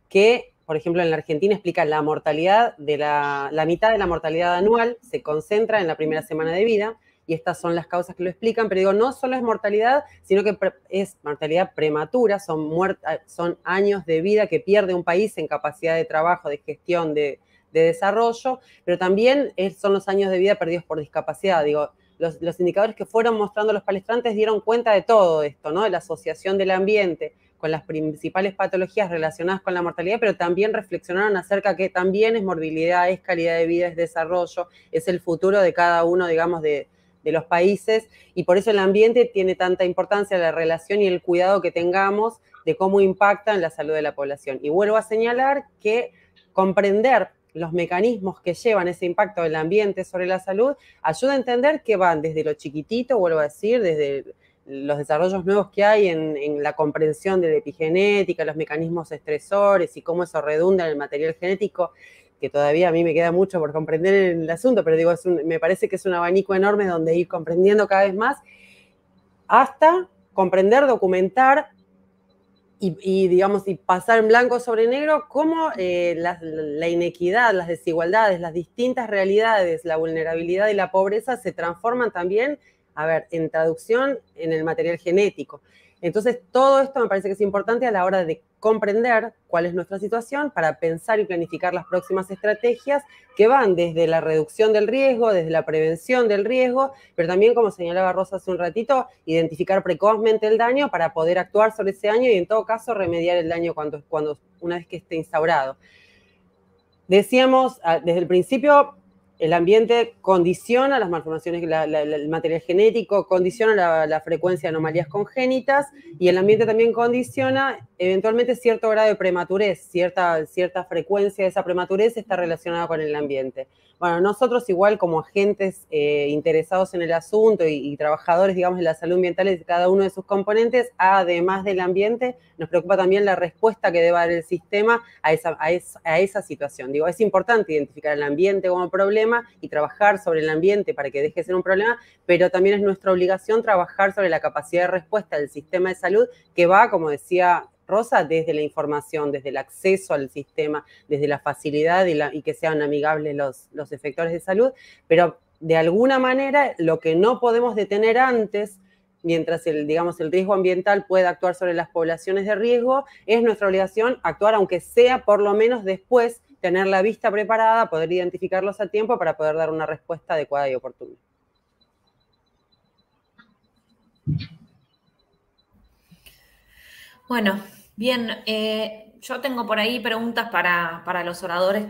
que, por ejemplo, en la Argentina explica la mortalidad la mitad de la mortalidad anual se concentra en la primera semana de vida, y estas son las causas que lo explican, pero digo, no solo es mortalidad, sino que es mortalidad prematura, son años de vida que pierde un país en capacidad de trabajo, de gestión, de desarrollo, pero también son los años de vida perdidos por discapacidad. Digo, los indicadores que fueron mostrando los palestrantes dieron cuenta de todo esto, ¿no? De la asociación del ambiente con las principales patologías relacionadas con la mortalidad, pero también reflexionaron acerca que también es morbilidad, es calidad de vida, es desarrollo, es el futuro de cada uno, digamos, de los países, y por eso el ambiente tiene tanta importancia, la relación y el cuidado que tengamos de cómo impacta en la salud de la población. Y vuelvo a señalar que comprender los mecanismos que llevan ese impacto del ambiente sobre la salud ayuda a entender que van desde lo chiquitito, vuelvo a decir, desde los desarrollos nuevos que hay en la comprensión de la epigenética, los mecanismos estresores y cómo eso redunda en el material genético, que todavía a mí me queda mucho por comprender el asunto, pero digo, me parece que es un abanico enorme donde ir comprendiendo cada vez más, hasta comprender, documentar y pasar en blanco sobre negro cómo la inequidad, las desigualdades, las distintas realidades, la vulnerabilidad y la pobreza se transforman también, en traducción en el material genético. Entonces, todo esto me parece que es importante a la hora de comprender cuál es nuestra situación para pensar y planificar las próximas estrategias que van desde la reducción del riesgo, desde la prevención del riesgo, pero también, como señalaba Rosa hace un ratito, identificar precozmente el daño para poder actuar sobre ese daño y, en todo caso, remediar el daño una vez que esté instaurado. Decíamos desde el principio, el ambiente condiciona las malformaciones, el material genético condiciona la frecuencia de anomalías congénitas, y el ambiente también condiciona eventualmente cierto grado de prematurez, cierta frecuencia de esa prematurez está relacionada con el ambiente. Bueno, nosotros igual como agentes interesados en el asunto y trabajadores, digamos, de la salud ambiental de cada uno de sus componentes, además del ambiente, nos preocupa también la respuesta que deba dar el sistema a esa situación. Digo, es importante identificar el ambiente como problema y trabajar sobre el ambiente para que deje de ser un problema, pero también es nuestra obligación trabajar sobre la capacidad de respuesta del sistema de salud, que va, como decía Rosa, desde la información, desde el acceso al sistema, desde la facilidad y que sean amigables los efectores de salud, pero de alguna manera lo que no podemos detener antes, mientras el riesgo ambiental pueda actuar sobre las poblaciones de riesgo, es nuestra obligación actuar, aunque sea por lo menos después, tener la vista preparada, poder identificarlos a tiempo para poder dar una respuesta adecuada y oportuna. Bueno, bien, yo tengo por ahí preguntas para los oradores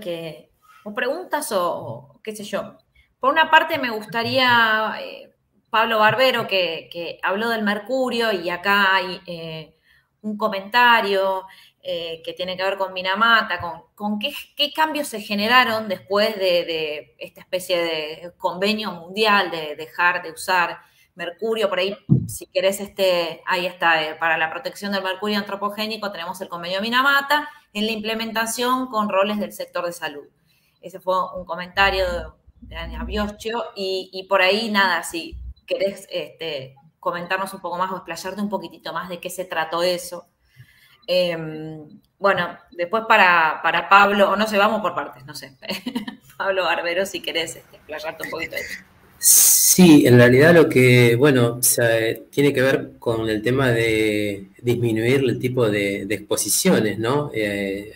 o qué sé yo. Por una parte me gustaría, Pablo Barbero, que habló del mercurio, y acá hay un comentario que tiene que ver con Minamata, con qué cambios se generaron después de esta especie de convenio mundial de dejar de usar mercurio. Por ahí, si querés, ahí está, para la protección del mercurio antropogénico tenemos el convenio Minamata en la implementación con roles del sector de salud. Ese fue un comentario Ana Bioscio, y por ahí, nada, si querés comentarnos un poco más o explayarte un poquitito más de qué se trató eso. Bueno, después para Pablo, o no sé, vamos por partes, no sé. Pablo Barbero, si querés explayarte un poquito de eso. Sí, en realidad lo que, bueno, tiene que ver con el tema de disminuir el tipo de exposiciones, ¿no?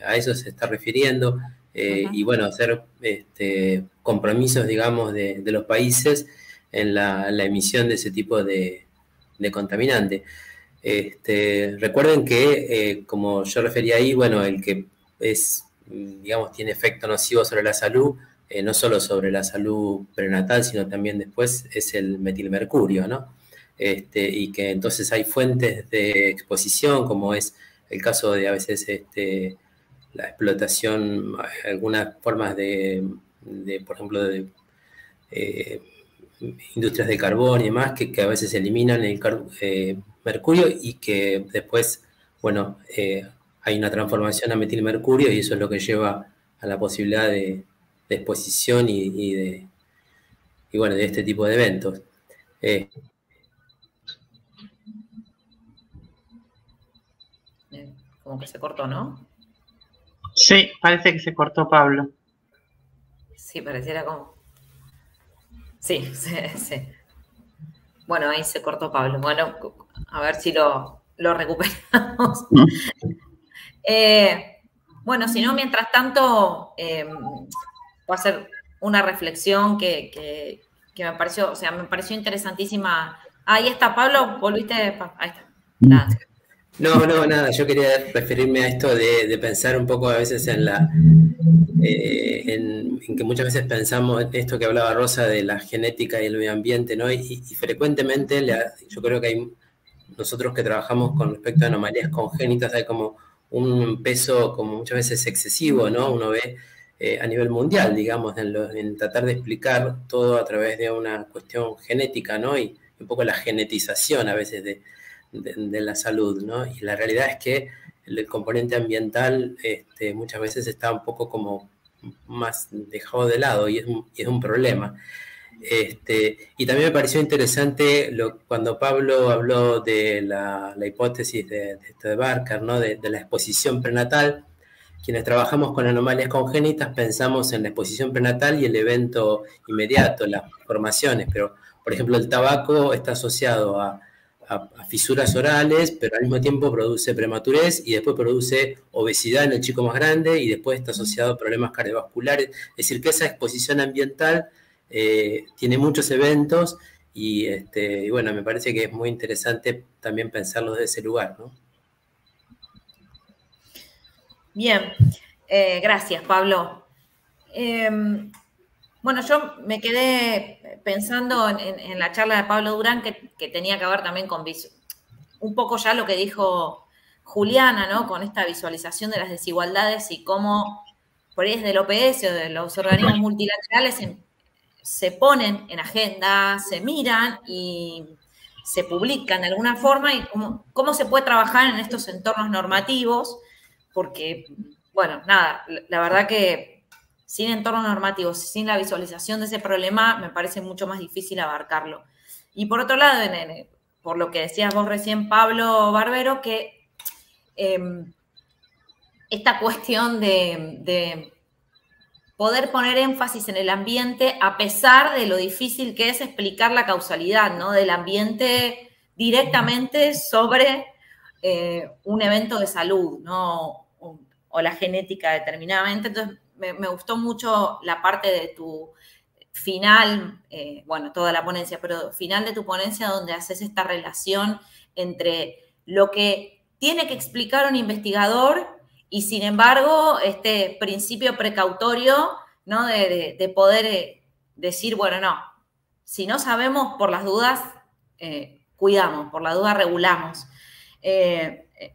A eso se está refiriendo. Y bueno, hacer compromisos, digamos, de los países en la emisión de ese tipo de contaminante. Recuerden que, como yo refería ahí, bueno, el que es, digamos, tiene efecto nocivo sobre la salud, no solo sobre la salud prenatal, sino también después, es el metilmercurio, ¿no? Y que entonces hay fuentes de exposición, como es el caso de a veces la explotación, algunas formas de por ejemplo, de industrias de carbón y demás, que a veces eliminan el mercurio y que después, bueno, hay una transformación a metilmercurio y eso es lo que lleva a la posibilidad de exposición y bueno, de este tipo de eventos. Como que se cortó, ¿no? Sí, parece que se cortó Pablo. Sí, pareciera como... Sí. Bueno, ahí se cortó Pablo. Bueno, a ver si lo recuperamos. Bueno, si no, mientras tanto, voy a hacer una reflexión que me pareció, o sea, me pareció interesantísima. Ahí está, Pablo, volviste. Ahí está. Nada. No, nada, yo quería referirme a esto de pensar un poco a veces en en que muchas veces pensamos en esto que hablaba Rosa de la genética y el medio ambiente, ¿no? Y frecuentemente yo creo que hay, nosotros que trabajamos con respecto a anomalías congénitas, hay como un peso como muchas veces excesivo, ¿no? Uno ve a nivel mundial, digamos, en tratar de explicar todo a través de una cuestión genética, ¿no? Y un poco la genetización a veces de la salud, ¿no? Y la realidad es que el componente ambiental muchas veces está un poco como más dejado de lado y es un problema. Y también me pareció interesante cuando Pablo habló de la hipótesis de Barker, ¿no? De la exposición prenatal. Quienes trabajamos con anomalías congénitas pensamos en la exposición prenatal y el evento inmediato, las formaciones, pero por ejemplo el tabaco está asociado a fisuras orales, pero al mismo tiempo produce prematurez y después produce obesidad en el chico más grande y después está asociado a problemas cardiovasculares. Es decir, que esa exposición ambiental tiene muchos eventos y bueno, me parece que es muy interesante también pensarlo desde ese lugar, ¿no? Bien, gracias, Pablo. Bueno, yo me quedé pensando en la charla de Pablo Durán que tenía que ver también con un poco ya lo que dijo Juliana, ¿no? Con esta visualización de las desigualdades y cómo por ahí desde el OPS o de los organismos multilaterales se ponen en agenda, se miran y se publican de alguna forma y cómo se puede trabajar en estos entornos normativos, porque, bueno, nada, la verdad que sin entornos normativos, sin la visualización de ese problema, me parece mucho más difícil abarcarlo. Y por otro lado, por lo que decías vos recién, Pablo Barbero, que esta cuestión de poder poner énfasis en el ambiente a pesar de lo difícil que es explicar la causalidad, ¿no? Del ambiente directamente sobre un evento de salud, ¿no? O la genética determinadamente. Entonces, me gustó mucho la parte de tu final, bueno, toda la ponencia, pero final de tu ponencia donde haces esta relación entre lo que tiene que explicar un investigador y, sin embargo, este principio precautorio, ¿no? De poder decir, bueno, no, si no sabemos, por las dudas, cuidamos, por la duda regulamos.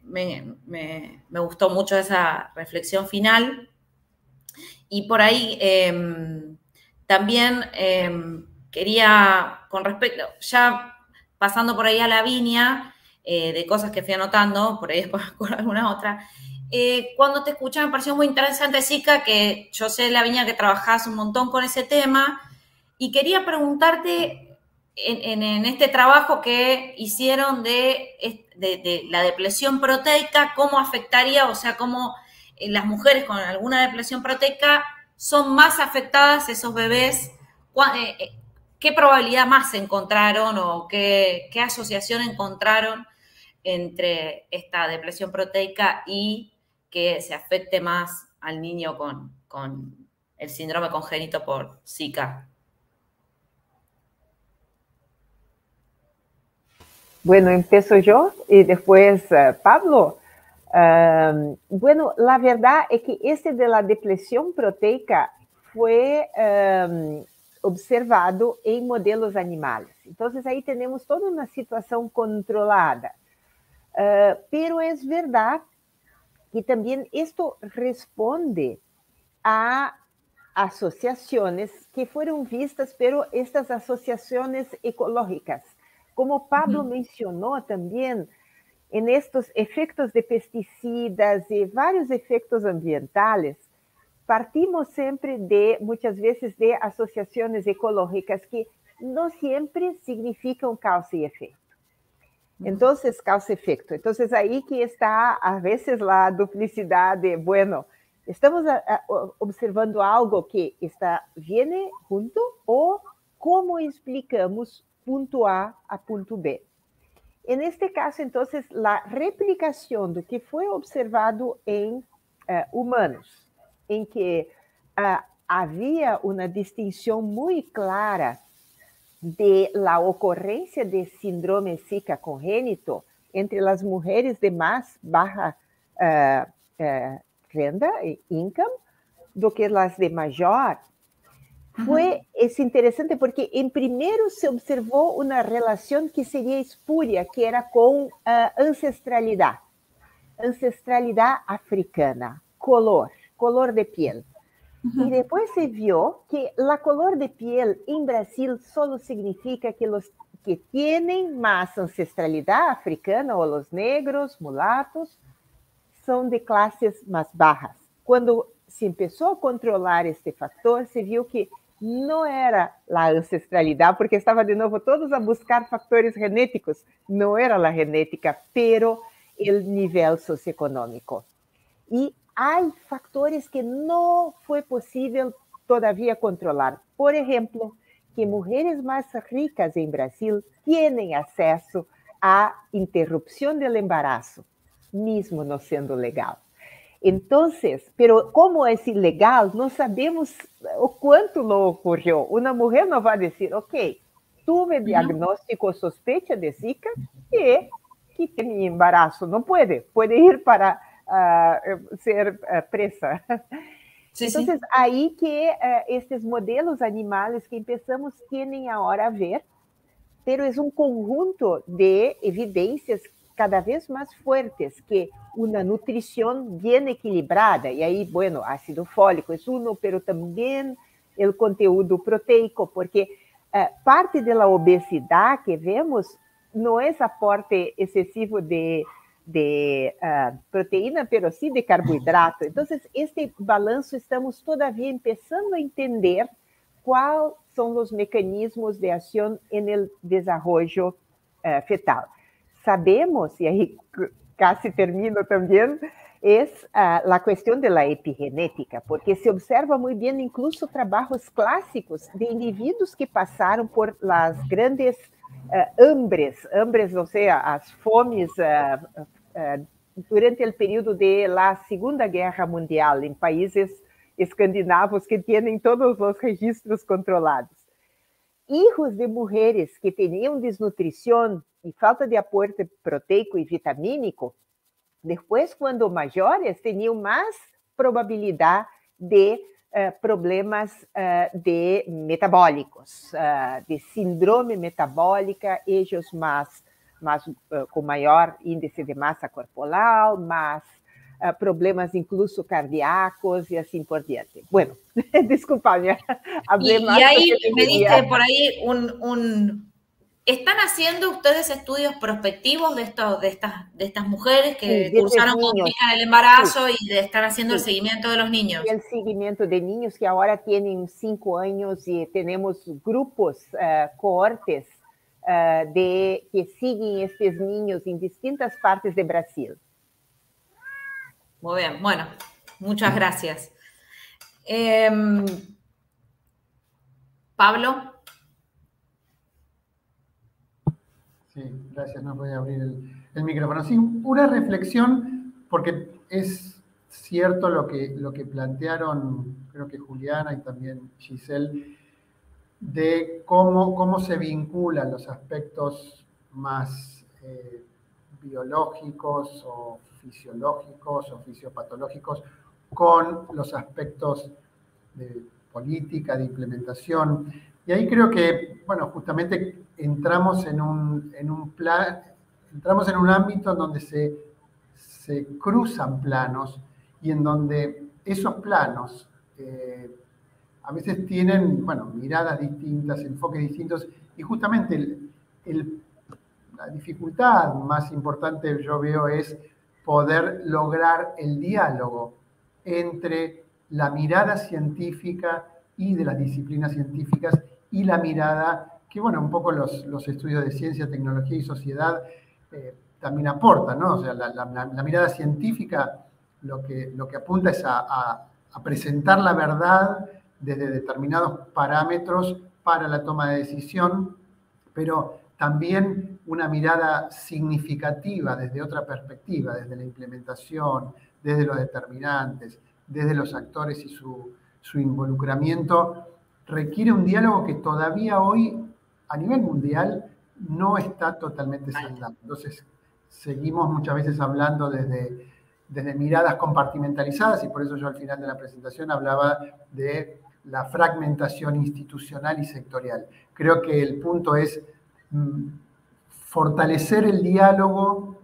Me gustó mucho esa reflexión final. Y por ahí también quería, con respecto, ya pasando por ahí a la viña, de cosas que fui anotando, por ahí después con alguna otra, cuando te escuché me pareció muy interesante, Sica, que yo sé, la viña, que trabajás un montón con ese tema, Y quería preguntarte, en este trabajo que hicieron de la depresión proteica, ¿cómo afectaría, o sea, cómo las mujeres con alguna depresión proteica son más afectadas, esos bebés? ¿Qué probabilidad más encontraron o qué asociación encontraron entre esta depresión proteica y que se afecte más al niño con el síndrome congénito por Zika? Bueno, empiezo yo y después Pablo. Bueno, la verdad es que este de la depresión proteica fue observado en modelos animales. Entonces ahí tenemos toda una situación controlada. Pero es verdad que también esto responde a asociaciones que fueron vistas, pero estas asociaciones ecológicas. Como Pablo mencionó también, en estos efectos de pesticidas y varios efectos ambientales, partimos siempre muchas veces de asociaciones ecológicas que no siempre significan causa y efecto. Entonces, causa-efecto. Entonces, ahí que está a veces la duplicidad de, bueno, estamos observando algo que viene junto o cómo explicamos punto A a punto B. En este caso, entonces, la replicación de que fue observado en humanos, en que había una distinción muy clara de la ocurrencia de síndrome Zika congénito entre las mujeres de más baja renda, income, do que las de mayor. Es interesante porque en primero se observó una relación que sería espuria, que era con ancestralidad africana, color de piel. Y después se vio que la color de piel en Brasil solo significa que los que tienen más ancestralidad africana o los negros, mulatos, son de clases más bajas. Cuando se empezó a controlar este factor, se vio que no era la ancestralidad, porque estaba de nuevo todos a buscar factores genéticos. No era la genética, pero el nivel socioeconómico. Y hay factores que no fue posible todavía controlar. Por ejemplo, que mujeres más ricas en Brasil tienen acceso a interrupción del embarazo, mismo no siendo legal. Entonces, pero como es ilegal, no sabemos o cuánto lo ocurrió. Una mujer no va a decir, ok, tuve diagnóstico o sospecha de Zika y quité mi embarazo. No puede ir para ser presa. Sí, entonces, sí. Ahí que estos modelos animales que empezamos tienen ahora a ver, pero es un conjunto de evidencias cada vez más fuertes que una nutrición bien equilibrada, y ahí, bueno, ácido fólico es uno, pero también el contenido proteico, porque parte de la obesidad que vemos no es aporte excesivo de proteína, pero sí de carbohidrato. Entonces, este balanço estamos todavía empezando a entender cuáles son los mecanismos de acción en el desarrollo fetal. Sabemos, y ahí casi termino también, es la cuestión de la epigenética, porque se observa muy bien incluso trabajos clásicos de individuos que pasaron por las grandes hambres, o sea, as fomes durante o período de la Segunda Guerra Mundial, em países escandinavos que têm todos os registros controlados. Hijos de mulheres que tinham desnutrição e falta de aporte proteico e vitamínico, depois, quando maiores, tinham mais probabilidade de problemas de metabólicos, de síndrome metabólica, ellos com maior índice de massa corporal, mais problemas incluso cardíacos y así por diante. Bueno, disculpame, hablé más. Y ahí me diste por ahí ¿están haciendo ustedes estudios prospectivos de estas mujeres que cursaron con PICA en el embarazo y están haciendo el seguimiento de los niños? El seguimiento de niños que ahora tienen 5 años y tenemos grupos, cohortes que siguen estos niños en distintas partes de Brasil. Muy bien, bueno, muchas gracias. Pablo. Sí, gracias, no podía abrir el micrófono. Sí, una reflexión, porque es cierto lo que plantearon, creo que Juliana y también Giselle, de cómo se vinculan los aspectos más biológicos o fisiológicos o fisiopatológicos con los aspectos de política, de implementación. Y ahí creo que, bueno, justamente entramos en un ámbito en donde se cruzan planos y en donde esos planos a veces tienen, bueno, miradas distintas, enfoques distintos, y justamente la dificultad más importante yo veo es poder lograr el diálogo entre la mirada científica y de las disciplinas científicas y la mirada que, bueno, un poco los estudios de ciencia, tecnología y sociedad también aportan, ¿no? O sea, la mirada científica lo que apunta es a presentar la verdad desde determinados parámetros para la toma de decisión, pero también una mirada significativa desde otra perspectiva, desde la implementación, desde los determinantes, desde los actores y su involucramiento, requiere un diálogo que todavía hoy, a nivel mundial, no está totalmente saldado. Entonces, seguimos muchas veces hablando desde miradas compartimentalizadas, y por eso yo al final de la presentación hablaba de la fragmentación institucional y sectorial. Creo que el punto es fortalecer el diálogo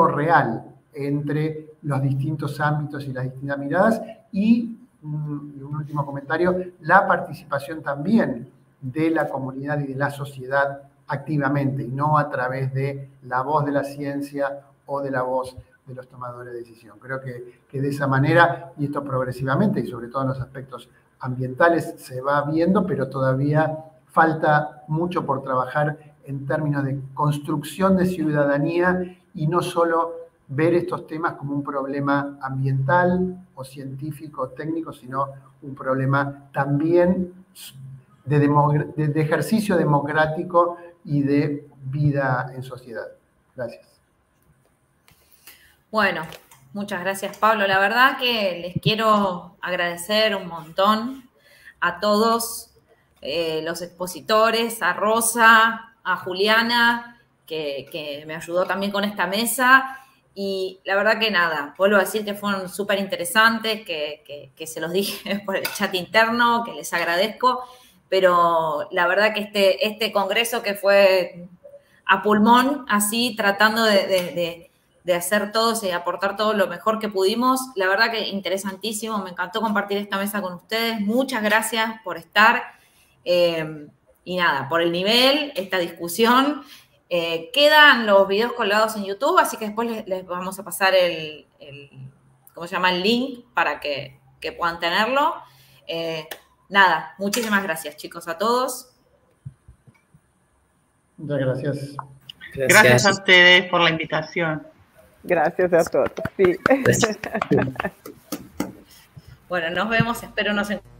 real entre los distintos ámbitos y las distintas miradas, y un último comentario, la participación también de la comunidad y de la sociedad activamente, y no a través de la voz de la ciencia o de la voz de los tomadores de decisión. Creo que de esa manera, y esto progresivamente, y sobre todo en los aspectos ambientales, se va viendo, pero todavía falta mucho por trabajar en términos de construcción de ciudadanía, y no solo ver estos temas como un problema ambiental o científico o técnico, sino un problema también de ejercicio democrático y de vida en sociedad. Gracias. Bueno, muchas gracias, Pablo. La verdad que les quiero agradecer un montón a todos los expositores, a Rosa, a Juliana, que me ayudó también con esta mesa. Y la verdad que nada, vuelvo a decir que fueron súper interesantes, que se los dije por el chat interno, que les agradezco, pero la verdad que este congreso que fue a pulmón, así tratando de hacer todos y aportar todo lo mejor que pudimos, la verdad que interesantísimo, me encantó compartir esta mesa con ustedes, muchas gracias por estar, y nada, por el nivel, esta discusión. Quedan los videos colgados en YouTube, así que después les vamos a pasar el link para que puedan tenerlo. Nada, muchísimas gracias, chicos, a todos. Muchas gracias. Gracias a ustedes por la invitación. Gracias a todos. Sí. Bueno, nos vemos, espero nos encontremos.